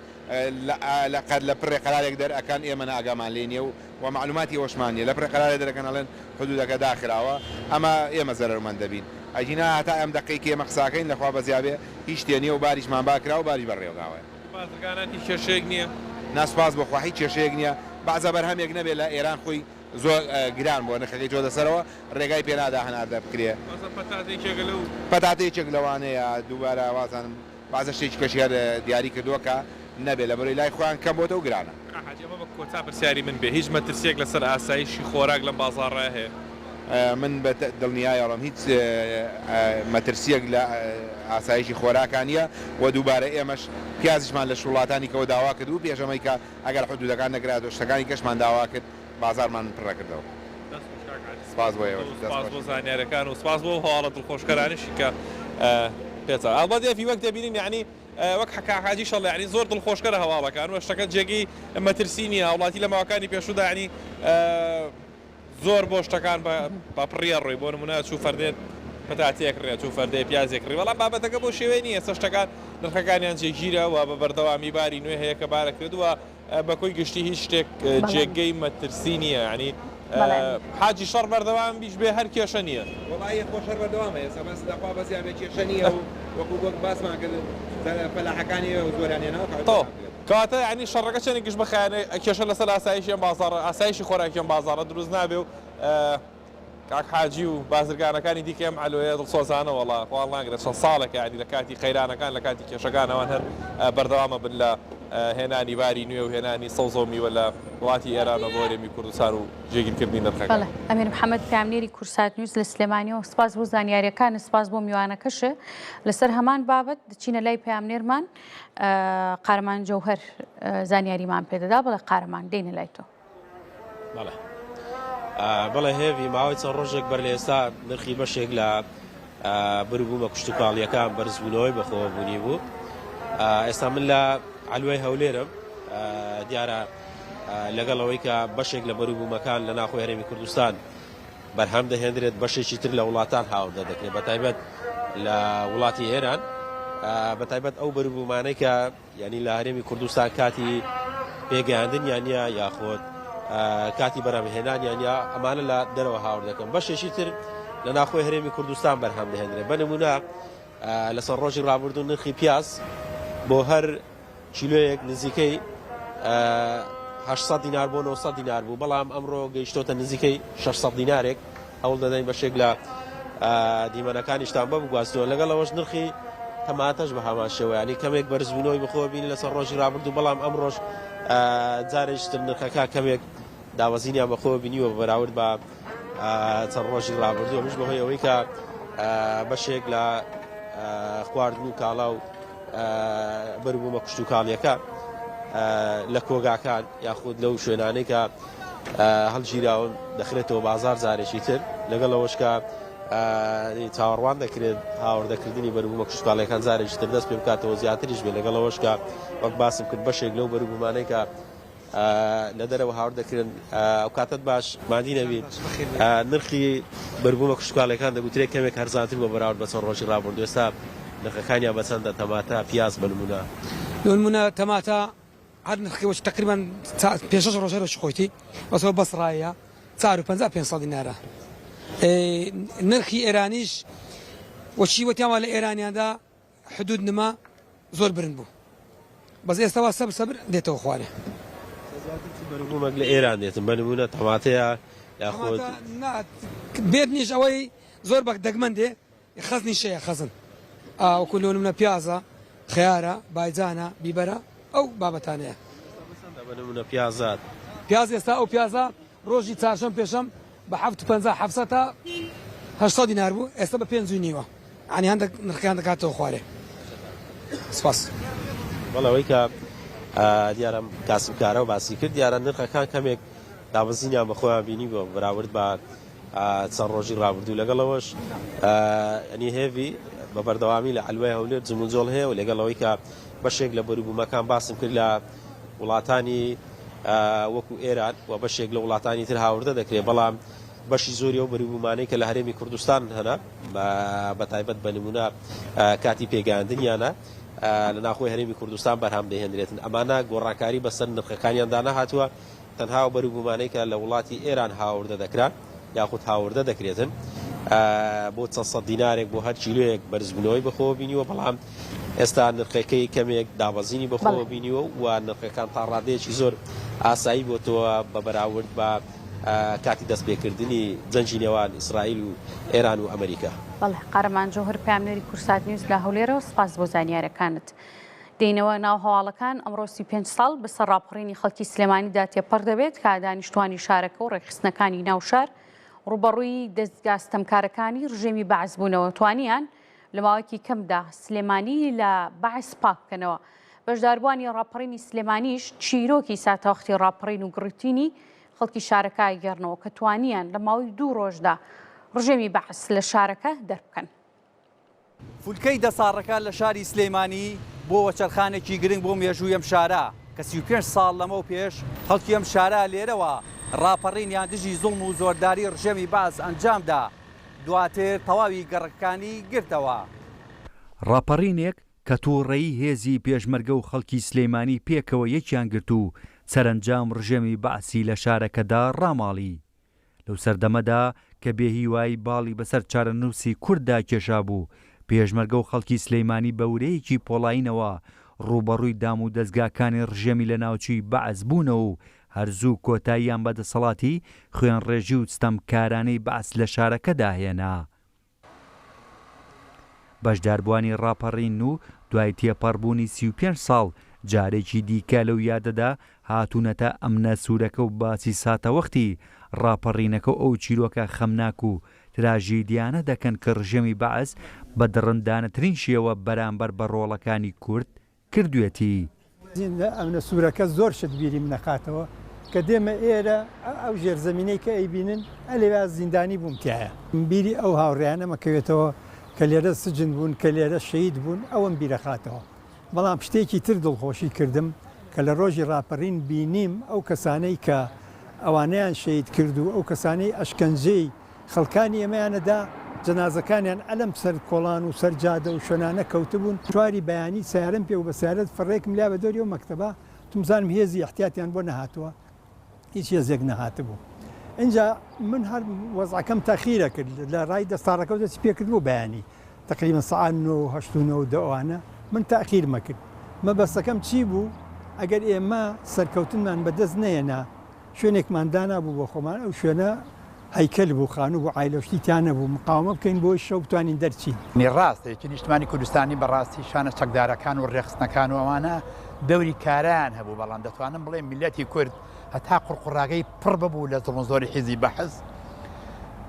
لە قەت لە پڕێ قەرارێک دەرئەکان ئێمە ئاگامان لێ نیە و معلوماتی ئەوشمانیە لە پڕێ قەرارێ دەرەکەن ئەڵێن حدودەکە داخراوە ئەمە ئێمە زەرەرمەند دەبین ئەجینا هەتا ئەم دقیقی ئێمە قساکەین لەخوا بەزیابێ هیچ شتێ نیە و باریشمان باکرا و باریش بەڕێوەگاوە بازرگانانی کێشەیەک نییە ناسپاس بۆخوا هیچ کێشەیەک نییە بەعزە بەرهەمێک نەبێت لە ئێران خۆی زۆر گران بۆ نرخەکەی چۆ دەسەرەوە ڕێگای پێنادا هەناردە بکرێ پەتاتەیەکێک لەوانەیە دووبارە وازانم بازە شتێکی کەشی هەر دیاری کردووە کە نەبێت لە بەرەوەی لای خۆیان کەم بۆتە و گرانە ئەمە بە کۆتا پرسیاری من بێ هیچ مەترسیەک لەسەر ئاسایشی خۆراک لەم بازاڕە هەیە من بە دڵنیایەڵم هیچ مەترسیەک لە ئاسایشی خۆراکانیە و دووبارە ئێمەش پیازیشمان لە شوڵاتانی کەەوە داوا کرد و پێشەمەی کە ئەگەر حدودەکان نەگرێت شتەکانی کەشمان داوا کرد بازارمان پڕەکردەوە سپاس بۆ بۆ زانیارەکان و سپاس بۆ هەواڵە دڵخۆشکەرانیشی کە پێچە ئەڵبەتی وەک دەبینین یعنی وەک حکاحاجی شەڵ یعنی زۆر دڵخۆشکەرە هەواڵەکان و شتەکە جێگەی مەترسی نیە وڵاتی لە ماوەکانی پێشوودا ینی زۆر بۆ شتەکان بە پڕیە ڕێی بۆ نمونە چوو فەردێت پەتاتێک ڕێ چوو فەردەی پیازێک ڕێ بەڵام بابەتەکە بۆ شێوەیە نیە ئێستا شتەکان نرخەکانیان جێگیرەوە بە بەردەوامی باری نوێ هەیە کە بارە کردووە بەکۆی گشتی هیچ شتێک جێگەی مەترسی نییە ینی حاجی شەڕ بەردەوام بیش بێ هەر کێشە نییە وڵی خۆ شەڕ بەردەوامە ئێستا بەس لەخوا بەزیان بێ کێشە نییە و وەکو وەک باسمان کرد فەلاحەکانی زۆرانێنەوە کاتە ینی شەڕەکە چەندێک گشت بەخیانە کێشە لەسەر ئاسایشیان بازاڕە ئاسایشی خۆراکیان بازاڕە دروست نابێ و کاک حاجی و بازرگانەکانی دیکەم ئەلوەیە دڵسۆزانە وڵا خۆڵ ناگرێت چەند ساڵێکە ینی لە کاتی خەیرانەکان لە کاتی کێشەکانەوان هەر بەردەوامە بن لە هێنانی باری نوێ و هێنانی سەوزۆمیوە لە وڵاتی ئێرانە بۆ هەرێمی کوردستان و جێگیرکردنی نرخەکان. ئەمیر محەممەد پامنێری کورسات نیوز لە سلێمانیەوە سپاس بۆ زانیاریەکان سپاس بۆ میوانەکەشە لەسەر هەمان بابەت دچینە لای پامنێرمان قارەمان جەوهەر زانیاریمان پێدەدا بڵێ قارەمان دێنە لای تۆ. بەڵێ هێوی ماوەی چەند ڕۆژێک بەر لە ئێستا نرخی بەشێک لە بروبوومە کوشتتوکاڵیەکان بەرزبوونەوەی بەخۆوەبوونی بوو ئێستا من لە ئەلوای هەولێرم دیارە لەگەڵەوەی کە بەشێک لە بەروبوومەکان لە ناخۆی هەرێمی کوردستان بەرهەم دەهێنرێت بەشێکی تر لە وڵاتان هاوردە دەکرێت بەتایبەت لە وڵاتی ئێران بەتایبەت ئەو بەروبوومانەی کە ینی لە هەرێمی کوردستان کاتی پێگەیاندن یانە یاخۆت کاتی بەرهەمهێنانیان یا ئەمانە لە دەرەوە هاوڕ دەکەم بەشێکی تر لە ناخۆی هەرێمی کوردستان بەرهەم دەهێنرێت بە نمونە لەسەر ڕۆژی ڕابردوو نرخی پیاز بۆ هەر کیلۆیەک نزیکەی 800 دینار بۆ 900 دینار بوو بەڵام ئەمڕۆ گەیشتۆتە نزیکەی 600 دینارێک هەوڵ دەدەین بەشێک لە دیمەنەکانیشتان بگواستەوە لەگەڵەوەش نرخی تەماتەش بە هەمان شێوەیانی کەمێک بەرزبوونەوەی بخۆ بین لەسەر ڕۆژی ڕابردوو بەڵام ئەمڕۆژ جارێکتر نرخەکە کەمێک داوەزینیان بەخۆ بینیوە بەراورد بە چەند ڕۆژی ڕابردووە مش بەهۆی ئەوەی کە بەشێک لە خواردن و کاڵا و بەروبوومە کوشتتوکاڵیەکە لە کۆگاکان یاخود لەو شوێنانەی کە هەڵگیراون دەخرێتەوە بازار جارێکی تر لەگەڵەوەش کە چاوەڕوان دەکرێت هاوردەکردنی بەروبوومە کوشتتوکاڵیەکان جارێکی تر دەست پێ بکاتەوە زیاتریش بێ لەگەڵەوەش کە وەک باسم کرد بەشێک لەو بەروبوومانەی کە لە دەرەوە هاوڕ دەکردن ئەو کاتت باش مادی نەبی نرخی بەروبوومە کوشتتوکاڵیەکان دەگوترێت کەمێک هەرزانتر بۆ بەراورد بە چەند ڕۆژی ڕابردوو ئێستا نرخەکانیان بەچەندە تەماتە پیاز بە نمونە نمونە تەماتە هەر نرخەکەی تقریبان پێ6 ڕۆژەرەی خۆیتی بەسەوە بەسڕایە 450 دینارە نرخی ئێرانیش وەچی وەتیانوا لە ئێرانیاندا حدود نما زۆر برن بوو بەس ئێستاوا سەبر دێتەوە خوارێ بەروبوومەک لە ئێران دێتم بە نمونە تەماتەیە یاخۆت بێت نیش ئەوەی زۆر بەک دەگمەندێ خەزنی شەیە خەزن وەکو لە نمونە پیازە خیارە بایجانە بیبەرە ئەو بابەتانەیە بە نمونە پیازات پیاز ئێستا ئەو پیازە ڕۆژی چارشەم پێشەم بە 750 تا 800 دینار بوو ئێستا بە 5 نیوە عنی هەندێک نرخیان دەکاتەوە خوارێ سپاس بەڵەوەی کە دیارە کاسبکارە و باسی کرد دیارە نرخەکان کەمێک دابەزینیان بە خۆیان بینی بۆ بەراورد بە چەند ڕۆژی ڕابردوو لەگەڵەوەش ئەنی هێوی بە بەردەوامی لە ئەلوای هەولێر جمونجۆڵ هەیە و لەگەڵەوەی کە بەشێک لە بەروبوومەکان باسم کرد لە وڵاتانی وەکو ئێران و بەشێک لە وڵاتانی تر هاوردە دەکرێت بەڵام بەشی زۆری ئەو بەروبوومانەی کە لە هەرێمی کوردستان هەنا بە تایبەت بە نمونە کاتی پێگەاندنیانە لە ناخۆی هەرێمی کوردستان بەرهەم دەهێنرێتن ئەمانە گۆڕانکاری بەسەر نرخەکانیاندا نەهاتووە تەنها بەروبوومانەی کە لە وڵاتی ئێران هاوردە دەکران یاخود هاوردە دەکرێتن بۆ 400 دینارێک بۆ هەر کیلۆیەک بەرزبوونەوەی بەخۆوە بینیوە بەڵام ئێستا نرخەکەی کەمێک دابەزینی بەخۆوە بینیوە و نرخەکان تا ڕادەیەکی زۆر ئاسایی بۆتەوە بە بەراورد بە کاتی دەستپێکردنی جەنجی نێوان ئیسرائیل و ئێران و ئەمریکا. بەڵێ قارەمان جۆهر پامنەری کورسات نیوز لە هەولێرەوە سپاس بۆ زانیارەکانت. دێنەوە ناو هەواڵەکان ئەمڕۆ 35 ساڵ بەسەر ڕاپەڕینی خەڵکی سلێمانیدا تێپەڕ دەبێت کە دانیشتوانی شارەکە و ڕێکخستنەکانی ناو شار ڕوبەڕووی دەستگا ستەمکارەکانی ڕژێمی بەعەز بوونەوە توانیان لە ماوەیەکی کەمدا سلێمانی لە بەعەز پاک بکەنەوە. بەشداربووانی ڕاپەڕینی سلێمانیش چیرۆکی ساتەوەختی ڕاپەڕین و گڕتینی خەڵکی شارەکە گەڕنەوە کە توانیان لە ماوەی 2 ڕۆژدا ڕژێمی بەعەز لە شارەکە دەربکەن. فولکەی دەساڕەکە لە شاری سلێمانی بۆ وەچەرخانێکی گرنگ بۆ مێژووی ئەم شارە کە 35 ساڵ لەمە و پێش خەڵکی ئەم شارە لێرەوە ڕاپەڕینیان دژی زوڵم و زۆرداری ڕژێمی بەعەز ئەنجامدا دواتر تەواوی گەڕەکانی گرتەوە. ڕاپەڕینێک کە تووڕێی هێزی پێشمەرگە و خەڵکی سلێمانی پێکەوە یەکیان گرت و سەرنجام ڕژێمی بەعسی لە شارەکەدا ڕاماڵی لەو سەردەمەدا کە بێهیوای باڵی بەسەر چارەنووسی کووردا کێشا بوو پێشمەرگە و خەڵکی سلەیمانی بەورەیەکی پۆڵاینەوە ڕوبەڕووی دام و دەستگاکانی ڕژێمی لە ناوچوی بەعەز بوونەوە و هەرزوو کۆتاییان بەدەسەڵاتی خوێن ڕێژی و ستەمکارانەی بەعەز لە شارەکەدا هێنا. بەشداربووانی ڕاپەڕین و دوای تێپەڕبوونی 35 ساڵ جارێکی دیکە لەو یادەدا هاتوونەتە ئەمنە سوورەکە و باسی ساتەوەختی ڕاپەڕینەکە ئەو چیرۆکە خەمناک و تراژیدیانە دەکەن کە ڕژێمی بەعەز بە دڕندانەترین شێوە بەرامبەر بە ڕۆڵەکانی کورد کردوێتی. ئەمنە سوورەکە زۆر شت بیری منەقاتەوە کە دێمە ئێرە ئەو ژێرزەمینەی کە ئەیبینن ئەلێوا زیندانی بووم تایە بیری ئەو هاوڕێیانە مەکەوێتەوە کە لێرە سجن بوون کە لێرە شەید بوون ئەوم بیرەخاتەوە. بەڵام شتێکی تر دڵخۆشی کردم کە لە ڕۆژی ڕاپەڕین بینیم ئەو کەسانەی کە ئەوانەیان شەید کرد و ئەو کەسانەی ئەشکەنجەی خەڵکانی ئێمەیانەدا جەنازەکانیان ئەلەم سەر کۆڵان و سەرجادە و شوێنانە کەوتبوون چواری بەیانی سیارم پێ و بە سیارەت فڕێکم لا بە دۆری و مەکتەبە تومزانم هێزی احتیاتیان بۆ نەهاتووە هیچ هێزێک نەهاتبوو. اینجا من هەر وەزعەکەم تاخیرە کرد لە ڕای دەستاڕەکە و دەستی پێکرد بۆ بەیانی تقریبا سەعات 9 ئەوانە من تاخیر مەکرد. مەبەستەکەم چی بوو؟ ئەگەر ئێمە سەرکەوتنمان بەدەست نەیەنا شوێنێکماندانا بوو بۆ خۆمان ئەو شوێنە هەیکەل بوو خانوو بوو عایلەشتیتیانە بوو مقاومە بکەین بۆی شەو بتوانین دەرچین. ڕاستێکی نیشتمانی کوردستانی بەڕاستی شانە چەکدارەکان و ڕێخستنەکان و ئەوانە دەوری کاران هەبوو بەڵام دەتوانم بڵێ میلەتی کورد هەتا قوڕقوڕاگەی پڕ ببوو لە زڵم زۆری حیزی بەحز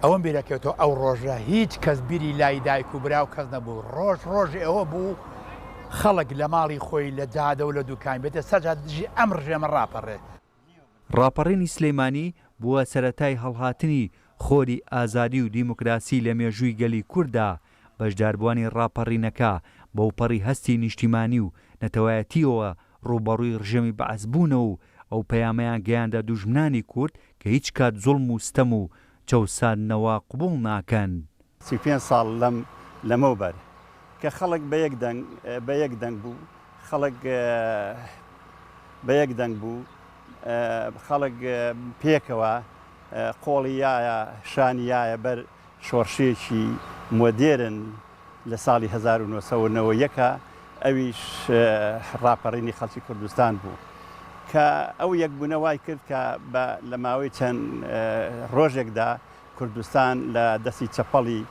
ئەوەم بیرەکەوێتەوە ئەو ڕۆژە هیچ کەس بیری لای دایک و برا و کەس نەبوو ڕۆژی ئەوە بوو خەڵک لە ماڵی خۆی لە جادە و لە دوکان بێتە سەرجاد دژی ئەم ڕژێمە ڕاپەڕێت. ڕاپەڕینی سلەیمانی بووە سەرەتای هەڵهاتنی خۆری ئازادی و دیموکراسی لە مێژووی گەلی کووردا. بەشداربووانی ڕاپەڕینەکە بەوپەڕی هەستی نیشتیمانی و نەتەوایەتیەوە ڕوبەڕووی ڕژێمی بەعەز بوونەوە و ئەو پەیامەیان گەیاندا دوژمنانی کورد کە هیچ کات زوڵم و ستەم و چەوسادنەوە قبوڵ ناکەن. 35 ساڵ لەمەوبەر کە خەڵک بە یەک دەنگ بوو خەڵک بە یەک دەنگ بوو خەڵک پێکەوە قۆڵیایە شانیایە بەر شۆڕشێکی مۆدێرن لە ساڵی 1990 ئەویش ڕاپەڕینی خەڵکی کوردستان بوو کە ئەو یەکبوونەوای کرد کە لە ماوەی چەند ڕۆژێکدا کوردستان لە دەستی چەپەڵی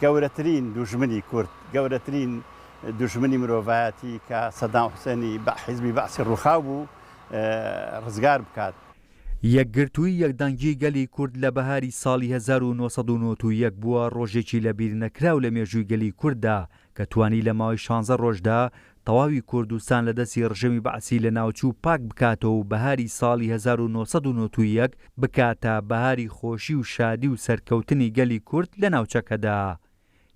گەورەترین دوژمنی کورد گەورەترین دوژمنی مرۆڤایەتی کە سەدام حوسێنی بە حیزبی بەعسی ڕووخاو بوو ڕزگار بکات. یەکگرتووی یەکدەنگی گەلی کورد لە بەهاری ساڵی 1991 بووە ڕۆژێکی لە بیر نەکراو لە مێژووی گەلی کووردا کە توانی لە ماوەی 16 ڕۆژدا تەواوی کوردستان لە دەستی ڕژەمی بەعسی لە ناوچوو پاک بکاتەوە و بەهاری ساڵی 1991 بکاتە بەهاری خۆشی و شادی و سەرکەوتنی گەلی کورد لە ناوچەکەدا.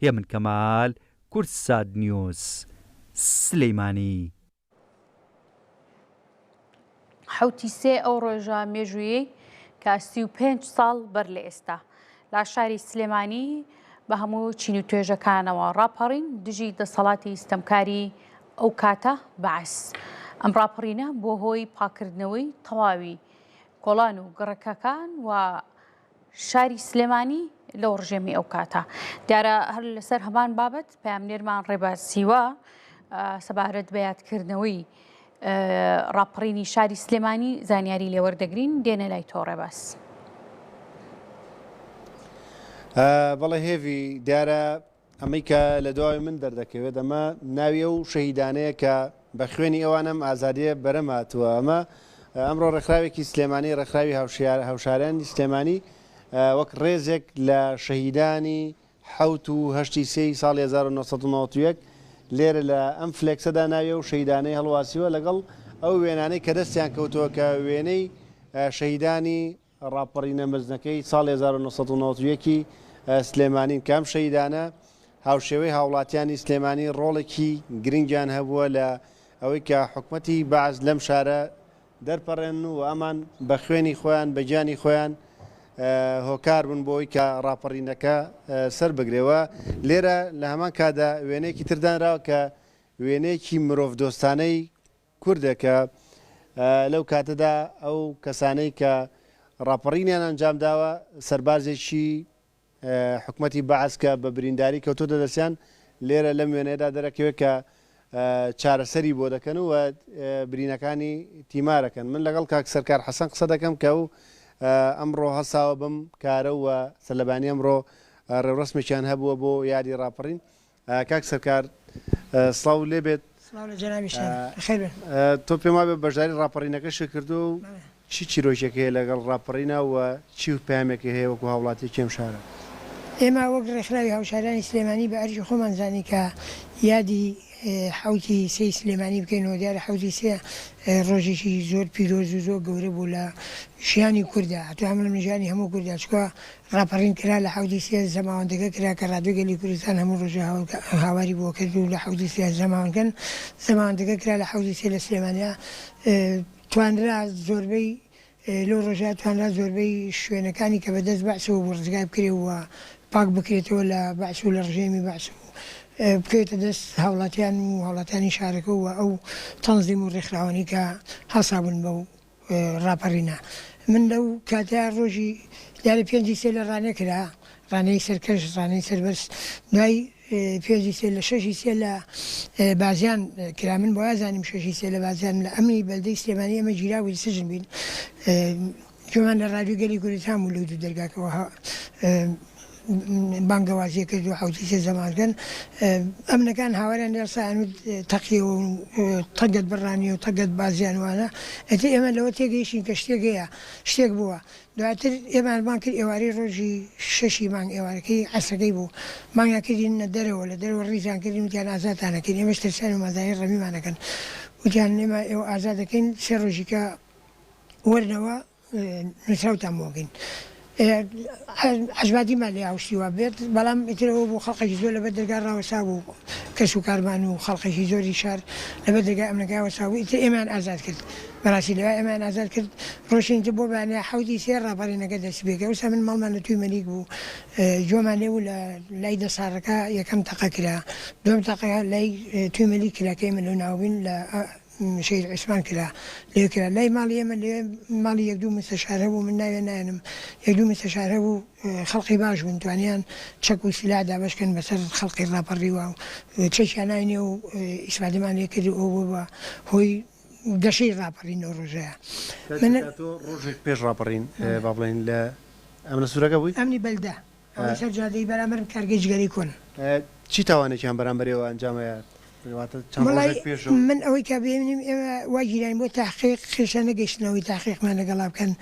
هێمن کەمال، کورتسات نیوز، سلەیمانی. حوتی سێ ئەو ڕۆژە مێژوویەی کە 35 ساڵ بەر لە ئێستا لا شاری سلێمانی بە هەموو چین و توێژەکانەوە ڕاپەڕین دژی دەسەڵاتی ستەمکاری ئەو کاتە بەعس. ئەم ڕاپەڕینە بۆ هۆی پاکردنەوەی تەواوی کۆڵان و گەڕەکەکان و شاری سلێمانی لەو ڕژێمی ئەو کاتە. دیارە هەر لەسەر هەمان بابەت پامنێرمان ڕێباسیوە سەبارەت بە یادکردنەوەی ڕاپەڕینی شاری سلێمانی زانیاری لێوەردەگرین. دێنە لای تۆ ڕێباس. بەڵێ هێوی دیارە ئەمەی کە لە دوای من دەردەکەوێت ئەمە ناویە و شەهیدانەیە کە بە خوێنی ئەوانم ئازادیە بەرەماتوە. ئەمە ئەمڕۆ ڕێکخراوێکی سلێمانی ڕێکخراوی هاوشارانی سلێمانی وەک ڕێزێک لە شەهیدانی 1970 ساڵی 1991 لێرە لە ئەم فلێکسەدا ناویە و شەهیدانەی هەڵواسیوە لەگەڵ ئەو وێنانەی کە دەستیان کەوتووە کە وێنەی شەهیدانی ڕاپەڕینە مزنەکەی ساڵی 1991 سلێمانین کام شەهیدانە هاوشێوەی هاوڵاتیانی سلێمانی ڕۆڵێکی گرنگیان هەبووە لە ئەوەی کە حکومەتی بەعز لەم شارە دەرپەڕێن و ئەمان بە خوێنی خۆیان بە گیانی خۆیان هۆکار بوون بۆی کە ڕاپەڕینەکە سەر بگرێەوە. لێرە لە هەمان کادا وێنەیەکی تردانراوە کە وێنەیەکی مرۆڤ دۆستانەی کوردەکە لەو کاتەدا ئەو کەسانەی کە ڕاپەڕینیان ئەنجامداوە سەربازێکی حکومەتی بەعس کە بە برینداری کەوتۆ دەدەستیان لێرە لەم وێنەیەدا دەرەکەوێت کە چارەسەری بۆ دەکەن و برینەکانی تیمارەکەن. من لەگەڵ کاک سەرکار حەسەن قسە دەکەم کە و ئەمڕۆ هەساوە بم کارە و سەلەبانی ئەمڕۆ ڕێوڕسمێکیان هەبووە بۆ یادی ڕاپەڕین. کاک سەرکار سڵاو لێ بێت. تۆ پێم وابێ بەشداری ڕاپەڕینەکەشە کردو و چی چیرۆژێک هەیە لەگەڵ ڕاپەڕینە و چی و پامێکی هەیە وەکو هاوڵاتی کێم شارە؟ ئێمە وەک ڕێکخراوی هاوشارانی سلێمانی بە ئەرجی خۆمان زانی کە یادی حوتی سێی سلێمانی بکەینەوە. دیارە حوتی سێ ڕۆژێکی زۆر پیرۆز و زۆر گەورە بوو لە ژیانی کووردا، هەتوو هەموو لە ژیانی هەموو کووردا، چکە ڕاپەڕین کرا لە حوتی سێ زەماوەندەکە کرا کە ڕادیۆ گەلی کوردستان هەموو ڕۆژە هاواری بۆ کرد و لە حوتی سێ زەماوەندەکەن زەماوەندەکە کرا لە حوتی سێ لە سلێمانیا توانرا زۆربەی لەو ڕۆژە توانرا زۆربەی شوێنەکانی کە بەدەست بەعسەوە بۆ ڕزگای بکرێەوە پاک بکرێتەوە لە بەعس و لە ڕژێمی بەعس بکەوێتە دەست هاوڵاتیان و هاوڵاتیانی شارەکەەوە ئەو تەنزیم و ڕێکخراوانی کە هەسابوون بەو ڕاپەڕینە. من لەو کاتیا ڕۆژی دیارە پێنجی سێ لە ڕانێ کرا، ڕانەی سەرکەش ڕانەی سەربەست، دوای پێنجی سێ لە شەشی سێ لە بازیان کرا. من بۆ یازانیم شەشی سێ لە بازیان لە ئەمری بەلدەی سلێمانی ئەمە گیراوی سژن بین گوێمان لە ڕادیۆ گەلی کوردستان و لەو دوو دەرگاکەوە بانگەوازیە کرد و حوتی سێ زەمانکەن ئەمنەکان هاواریان لێرسان و تەقیەوە و تەگەت بڕانی و تەگەت بازیان وانە ئەتی ئێمە لەوە تێگەیشین کە شتێک هەیە شتێک بووە. دواتر ئێمانمان کرد ئێوارەی ڕۆژی شەشی مانگ ئێوارەکەی عەسرەکەی بوو مانگا کردینە دەرەوە لە دەرەوە ڕیزان کردین وتیان ئازاتانەکەین. ئێمەش ترسان و مەزانی ڕەمیمانەکەن وتیان ئێمە ئێوە ئازاد دەکەین سێ ڕۆژیکە وەرنەوە نووسراوتان بۆکەین. حەزبادیمان لێ هاوشتیوە بێت بەڵام ئیترەوە بۆ خەڵقێکی زۆر لەبەر دەرگا ڕاوەسا بوو کەس و کارمان و خەڵقێکی زۆری شار لەبەر دەرگا ئەمنەکە وەسا بوو ئیتر ئێمان ئازاد کرد. بەڕاستی لەوای ئەمان ئازاد کرد ڕۆژینتر بۆ بەیانە حوتی سێ ڕاپەڕینەکە دەست پێکە. وسا من ماڵمان لە توی مەریک بوو جۆمان لێ و لە لای دەساڕەکە یەکەم تەقە کرا، دوم تەقە لای توی مەریک کراکەی من لەو ناوبین لە شەید عوسمان کرا لێ کرا. لای ماڵی ئێمە لێ ماڵی یەک دوو مستەشار هەبوو من ناوێ نایەنم یەک دوو مستەشار هەبوو خەڵقی باش بوون توانیان چەک و سیلا دابەشکەن بەسەر خەڵقی ڕاپەڕیوە و چەکیان ناینێ و ئیسفادەمان لێ کرد ئەو بە هۆی گەشەی ڕاپەڕینەوە ڕۆژەیە. ڕۆژێک پێش ڕاپەڕین با بڵێن لە ئەمنە سوورەکە بووی ئەمنی بەلدا ئەوەی سەر جادەی بەرامبەر کارگەی جگەری کۆن. چی تاوانێکیان بەرامبەرەوە ئەنجامەیە؟ من ئەوەی کا بێنیم ئێمە واگیرانی بۆ تاحقیق خێشە نەگەشتنەوەی تاحقیقمان لەگەڵا بکەن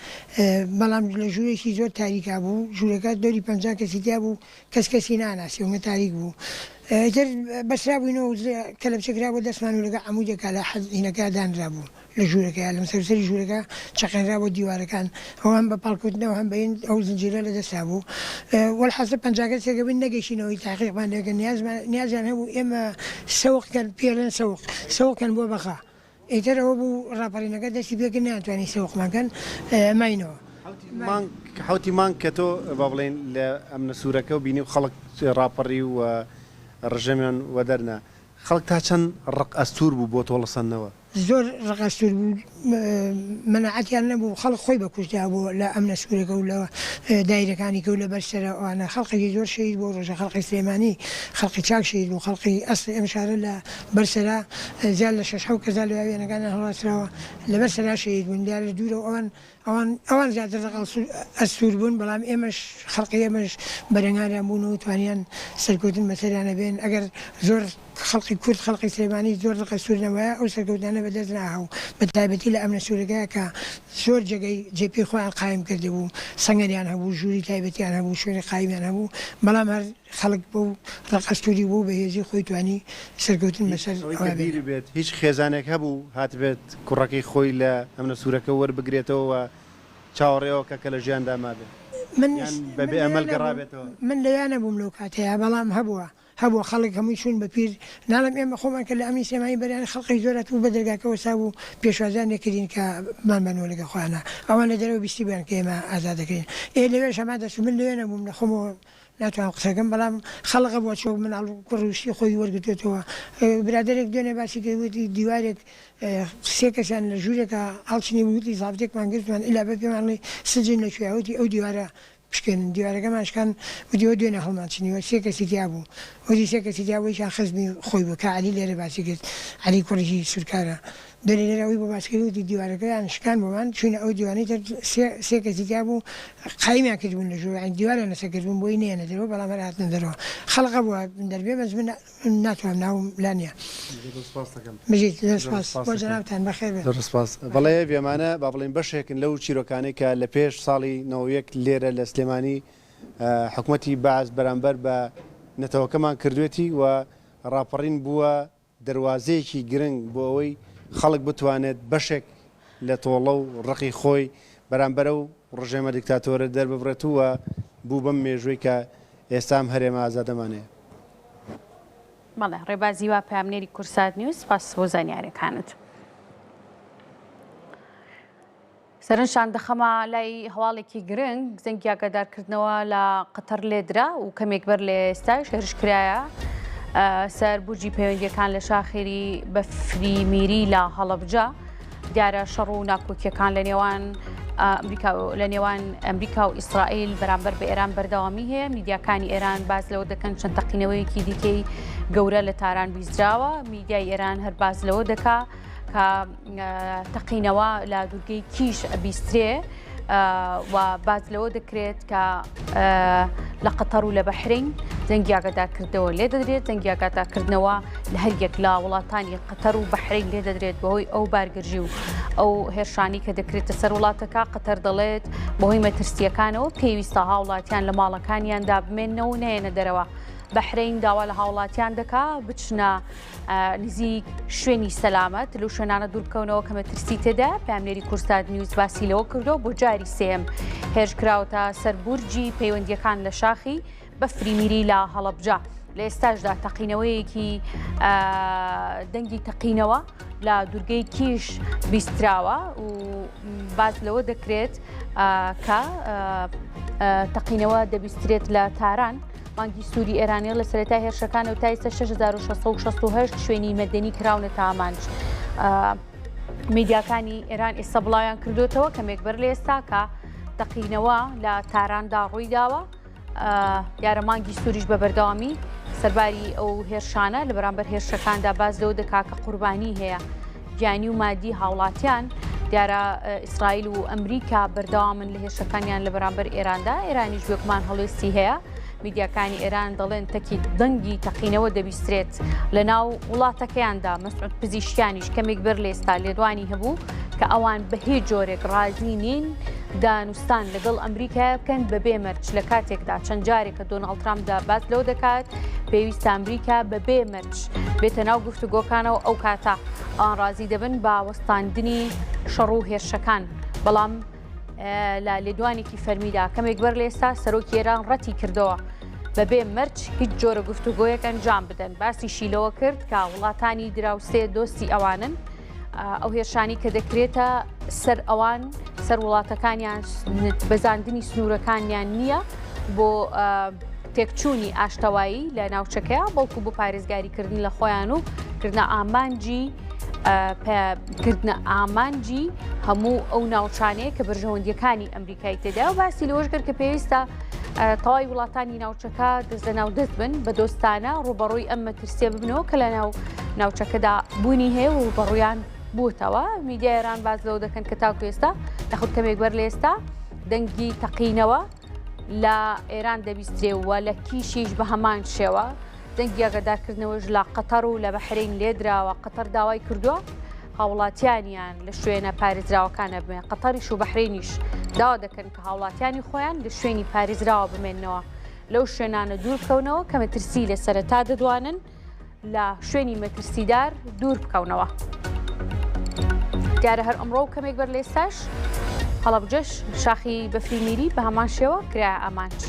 بەڵام لە ژوورێکی زۆر تاریکا بوو ژوورەکە دۆری 50 کەسی تیا بوو کەسی ناناسی ومە تاریک بوو تر بەسرا بووینەوە کە لە بچکرا بۆ دەستمان و لەگە عمودێکا لە حەزینەکە دانرا بوو لە ژوورەکە لەم سەرسەری ژوورەکە چقێنرا بۆ دیوارەکان ئەو هەم بە پاڵکەوتنەوە هەم بەین ئەو زنجیرە لە دەستا بوو وەحەزە 50 کەسێکە بن نەگەشتینەوەی تاحقیقمان لەگە نیازیان هەبوو ئێمە سەوقکەن پێڵێن سەوقکەن بۆ بەخا ئیترەوە بوو ڕاپەڕینەکە دەستی پێکرد ناتوانانی سەوقمانکەن ماینەوە حوتی مان کە تۆ با بڵێن لە ئەم سوورەکە و بینی و خەڵک ڕاپەڕی و ڕژەمیان وەدەرنا خەڵک تا چەند ڕق ئەستور بوو بۆ تۆڵەسەندنەوە زۆر ڕقەستور بوو منەعەتیان نەبوو خەڵک خۆی بەکوشتا بوو لە ئەم نەسوورەکە و لە دایرەکانی کە و لە بەرسەرە ئەوانە خەڵقی زۆر شەید بۆ ڕۆژە خەڵقی سلێمانی خەڵقی چاک شەید بوو خەڵقی ئەسڵی ئەم شارە لە بەرسەرا زیاد لە 6 کەزا لە وێنەکان هەڵاتراوە لە بەرسەرا شەید بوون دیار لە دوورە ئەوان زیاتر ئەستور بوون بەڵام ئێمەش خەڵقی ئێمەش بەرەنگاریان بوون و توانیان سەرکەوتن بەسەریانە بێن ئەگەر زۆر خەڵقی کورد خەڵقی سلێمانی زۆر ڕقەستورنەوەیە ئەو سەرکەوتانە بەدەست ناهاو بە تایبەتی لە ئەم نەسوورەکەیە کە زۆر جێگەی جێپی خۆیان قایم کرده بوو سەنگەریان هەبوو ژووری تایبەتیان هەبوو شوێنی قایمیان هەبوو بەڵام هەر خەڵک بۆ ڕقەستوری بوو بە هێزی خۆی توانی سەرکەوتن بەسەر بێت هیچ خێزانێک هەبوو هاتبێت کوڕەکەی خۆی لە ئەم نەسوورەکە وەربگرێتەوە چاوەڕێەوە کە لە ژیاندا مابێت بەبێ ئەمەل گەڕابێتەوە من لەیانە بووم لەو کاتەیە بەڵام هەبووە خەڵک هەمووی چوون بە پیر ناڵم ئێمە خۆمان کە لە ئەمی سێمایی بەریان خەڵقی زۆرەت و بە دەرگاکەەوە سا بوو پێشوازان نەکردین کە مان بنەوە لەگە خۆیانە ئەوان لە دەرەوە بیستی بیان کە ئێمە ئازاد دەکەین لەوێ شەما دەست من لەوێ نەبووم لە خۆمەوە ناتوان قسەکەم بەڵام خەڵقە بۆ چۆک مناڵ کوڕوشی خۆی وەرگتێتەوە برادێک دوێنێ باسی کردوتی دیوارێک سێ کەسیان لە ژوورێکە هەڵچنی وتی زافتێکمان گرتمان ئیلا بە پێمانڵی سجن لە کوێوتی ئەو دیوارە بشکێن دیوارەکەماشکان ویدیۆ دوێنە هەڵماچنیوە سێ کەسی تیا بوو وەری سێ کەسی تیاوەیشان خزمی خۆی بوو کە علی لێرە باسی کرد علی کوڕی سوورکارە دوێنێ لێرەوەی بۆ باسکردوتی دیوارەکەیان شکان بۆمان چوونە ئەو دیوانەی سێ کەسی تیا بوو قایمیان کردبوون لە ژوور دیوارە نەسەکردبوون بۆی نێنە دەرەوە بەڵام هەر هاتنە دەرەوە خەڵقە بووە دەربێ بەس من ناتوانم ناوم لا نییە بژیت بۆ جەنابتان بەخێر بێت بەڵێ بێمانە با بڵێن بەشێکن لەو چیرۆکانەی کە لە پێش ساڵی 91 لێرە لە سلێمانی حکوومەتی باز بەرامبەر بە نەتەوەکەمان کردوێتی و ڕاپەڕین بووە دەواازەیەکی گرنگ بۆ ئەوەی خەڵک بتوانێت بەشێک لە تۆڵە و ڕقی خۆی بەرامبەرە و ڕژێمە دیکتاتۆرە دەرببرێتووە بوو بەم مێژووی کە ئێستام هەرێمە ئازادەمانەیە. بەڵێ ڕێبازی وا پامنێری کورسات نیوز سپاس بۆ زانیاریەکانت. سەرنجشان دەخەمە لای هەواڵێکی گرنگ زەنگی ئاگادارکردنەوە لە قەتەر لێدرا و کەمێک بەر لە ئێستاش هێرشکرایە سەر بورجی پەیوەندیەکان لە شاخێری بەفریمیری لە هەڵەبجە دیارە شەڕ و ناکۆکیەکان لە نێوان ئەمریکا و ئیسرائیل بەرامبەر بە ئێران بەردەوامی هەیە میدیاکانی ئێران باز لەوە دەکەن چەند تەقینەوەیەکی دیکەی گەورە لە تاران بیستراوە میدیای ئێران هەر باز لەوە دەکا کە تەقینەوە لە دوورگەی کیش بیسترێ و باز لەوە دەکرێت کە لە قەتەر و لە بەحرین زەنگی ئاگادارکردنەوە لێ دەدرێت زەنگی ئاگادارکردنەوە لە هەریەک لە وڵاتانی قەتەر و بەحرین لێ دەدرێت بەهۆی ئەو بارگرژی و ئەو هێرشانی کە دەکرێتە سەر وڵاتەکە قەتەر دەڵێت بەهۆی مەترسیەکانەوە پێویستە هاوڵاتیان لە ماڵەکانیاندا بمێننەوە نێنە دەرەوە بەحرین داوا لە هاوڵاتیان دەکا بچنە نزیک شوێنی سەلامەت لەو شوێنانە دوورکەونەوە کە مەترسی تێدا پامنێری کورسات نیوز باسی لەوە کردو بۆ جاری سێم هێرشکراوەتە سەر بورجی پەیوەندیەکان لە شاخی بەفریمیری لە هەڵەبجە لە ئێستاشدا تەقینەوەیەکی دەنگی تەقینەوە لە دوورگەی کیش بیستراوە و باز لەوە دەکرێت کە تەقینەوە دەبیسترێت لە تاران مانگی سووری ئێرانیە لە سەرەتای هێرشەکان و تایسە 6668 شوێنی مەدەنی کراونە تامانج میدیاکانی ئێران ئێستا بڵاویان کردوێتەوە کەمێک بەر لە ئێستا کە تەقینەوە لە تاراندا ڕووی داوە دیارە مانگی سووریش بە بەردەوامی سەرباری ئەو هێرشانە لە بەرامبەر هێرشەکاندا باز لەوە دەکا کە قوربانی هەیە گیانی و مادی هاوڵاتیان دیارە ئیسرائیل و ئەمریکا بەردەوامن لە هێرشەکانیان لە بەرامبەر ئێراندا ئێرانیش گوێکمان هەڵوێستی هەیە میدیاکانی ئێران دەڵێن تەکی دەنگی تەقینەوە دەبیسترێت لە ناو وڵاتەکەیاندا. مەسعود پزیشکیانیش کەمێک بەر لێستا لێدوانی هەبوو کە ئەوان بە هیچ جۆرێک ڕازی نین دانوستان لەگەڵ ئەمریکا بکەن بەبێ مەرج. لە کاتێکدا چەند جارێک کە دۆناڵد ترامپدا باس لەو دەکات پێویستە ئەمریکا بەبێ مەرج بێتە ناو گفتوگۆکانەوە ئەو کاتە ئەوان ڕازی دەبن بە وەستاندنی شەڕ و هێرشەکان. بەڵام لە لێدوانێکی فەرمیدا کەمێک بەر لێستا سەرۆکی ئێران ڕەتی کردەوە بەبێ مەرج هیچ جۆرە گفتوگۆیەک ئەنجام بدەن. باسی شیلەوە کرد کە وڵاتانی دراوسێ دۆستی ئەوانن، ئەو هێرشانی کە دەکرێتە سەر ئەوان سەر وڵاتەکانیان بەزاندنی سنوورەکانیان نییە بۆ تێکچوونی ئاشتەوایی لە ناوچەکەیە، بەڵکو بۆ پارێزگاریکردن لە خۆیان و کردنە ئامانجی هەموو ئەو ناوچانەیە کە بەرژەوەندیەکانی ئەمریکای تێدا. و باسی لەوەش کرد کە پێویستە تەواوی وڵاتانی ناوچەکە دەست لە ناو دەست بن بە دۆستانە ڕوبەڕووی ئەم مەترسیە ببنەوە کە لە ناو ناوچەکەدا بوونی هەیە و ڕوبەڕوویان بووتەوە. میدیای ئێران باز لەوە دەکەن کە تاکو ئێستا دەخود کەمێک بەر لە ئێستا دەنگی تەقینەوە لە ئێران دەبیسترێەوە لە کیشیش بە هەمان شێوە. دەنگی ئاگادارکردنەوەش لە قەتەر و لە بەحرین لێدراوە. قەتەر داوای کردووە هاوڵاتیانیان لە شوێنە پارێزراوەکانە بمێن. قەتەریش و بەحرینیش داوا دەکەن کە هاوڵاتیانی خۆیان لە شوێنی پارێزراوە بمێنەوە، لەو شوێنانە دوور بکەونەوە کە مەترسی لە سەرەتا دەدوانن لە شوێنی مەترسیدار دوور بکەونەوە. دیارە هەر ئەمڕۆ کەمێک بەر لێستاش هەڵەبجەش شاخی بەفری میری بە هەمان شێوە کرایە ئامانج.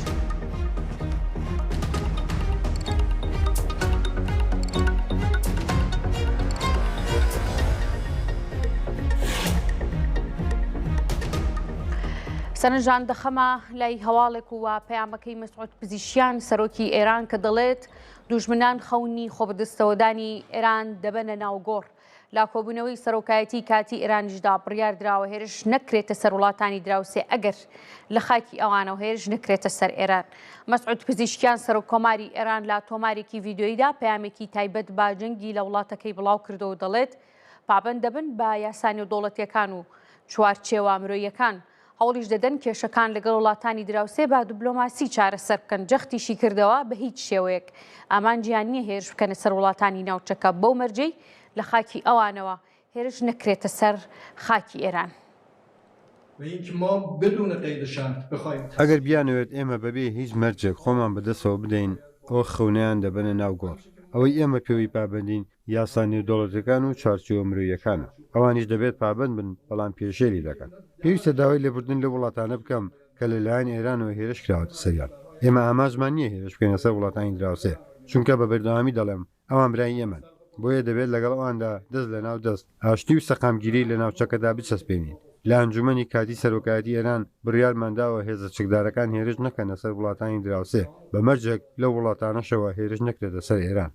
سەرنجان دەخەمە لای هەواڵێک و پەیامەکەی مەسعود پزیشکیان سەرۆکی ئێران کە دەڵێت دوژمنان خەونی خۆبەدەستەوەدانی ئێران دەبەنە ناوگۆڕ. لا کۆبوونەوەی سەرۆکایەتی کاتی ئێرانیشدا بڕیار دراوە هێرش نەکرێتە سەر وڵاتانی دراوسێ ئەگەر لە خاکی ئەوانەوە هێرش نەکرێتە سەر ئێران. مەسعود پزیشکیان سەرۆک کۆماری ئێران لە تۆمارێکی ڤیدیۆیدا پەیامێکی تایبەت با جەنگی لە وڵاتەکەی بڵاو کردەوە دەڵێت پابەند دەبن بە یاسانی و دەوڵەتیەکان و چوارچێوە مرۆییەکان. هەوڵیش دەدەن کێشەکان لەگەڵ وڵاتانی دراوسێ با دیبلۆماسی چارەسەر بکەن. جەختیشی کردەوە بە هیچ شێوەیەک ئامانجیان نییە هێرش بکەنە سەر وڵاتانی ناوچەکە بەو مەرجەی لە خاکی ئەوانەوە هێرش نەکرێتە سەر خاکی ئێران. ئەگەر بیانەوێت ئێمە بەبێ هیچ مەرجێک خۆمان بەدەستەوە بدەین ئەو خەونیان دەبنە ناوگۆڕ. ئەوەی ئێمە پێوی پابندین یاسانی دەوڵەتەکان و چارچووە مرۆییەکانە. ئەوانیش دەبێت پابند بن بەڵام پێشێری دەکەن. پێویستە داوای لێبوردن لە وڵاتانە بکەم کە لەلایەن ئێرانەوە هێرش کراوەتە سەریان. ئێمە ئاماژمان نییە هێرش بکەینە سەر وڵاتانی دراوسێ، چونکە بە بەردەوامی دەڵێم ئەوان برای ئێمەن، بۆیە دەبێت لەگەڵ ئەواندا دەست لە ناو دەست ئاشتی و سەقامگیری لە ناوچەکەدا بچەسپێنین. لە ئەنجومەنی کاتی سەرۆکایەتی ئێران بڕیارمانداوە هێزە چەکدارەکان هێرش نەکەنە سەر وڵاتانی دراوسێ بە مەرجێک لە وڵاتانەشەوە هێرش نەکرێتە سەر ئێران.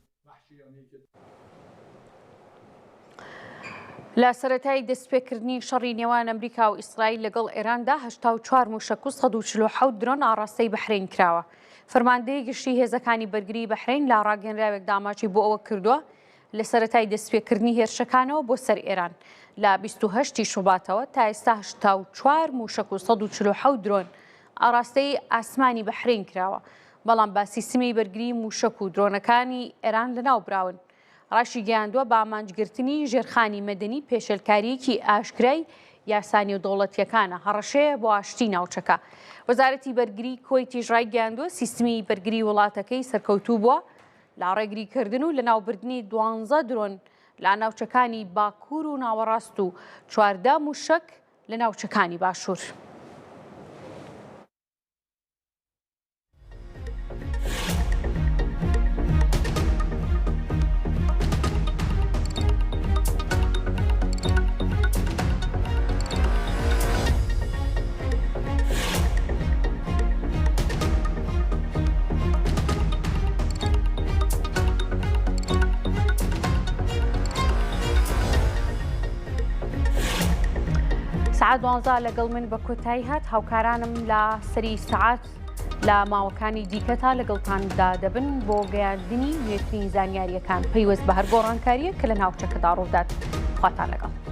لە سەرەتای دەستپێکردنی شەڕی نێوان ئەمریکا و ئیسرائیل لەگەڵ ئێراندا 84 موشک و 147 درۆن ئاڕاستەی بەحرین کراوە. فەرماندەی گشتی هێزەکانی بەرگری بەحرین لا ڕاگەنراوێک داماچی بۆ ئەوە کردووە لە سەرەتای دەستپێکردنی هێرشەکانەوە بۆ سەر ئێران لە 28 شوباتەوە تا ئێستا 84 موشک و 147 درۆن ئاڕاستەی ئاسمانی بەحرین کراوە، بەڵام با سیستمی بەرگری موشک و درۆنەکانی ئێران لەناو براون. ڕاشی گەیاندووە بە ئامانجگرتنی ژێرخانی مەدەنی پێشەلکاریەکی ئاشکرای یاسانی و دەوڵەتیەکانە هەڕەشەیە بۆ ئاشتی ناوچەکە. وەزارەتی بەرگری کۆیتیش ڕایگەیاندووە سیستمی بەرگری وڵاتەکەی سەرکەوتوو بووە لە ڕێگریکردن و لە ناوبردنی 12 درۆن لە ناوچەکانی باکوور و ناوەڕاست و 14 موشک لە ناوچەکانی باشوور. سعات 12 لەگەڵ من بە کۆتایی هات هاوکارانم لە سەری سعات لە ماوەکانی دیکەتا لەگەڵتاندا دەبن بۆ گەیاندنی نوێترین زانیاریەکان پەیوەست بە هەر گۆڕانکاریە کە لە ناوچەکەدا ڕوودات. خواتان لەگەڵ.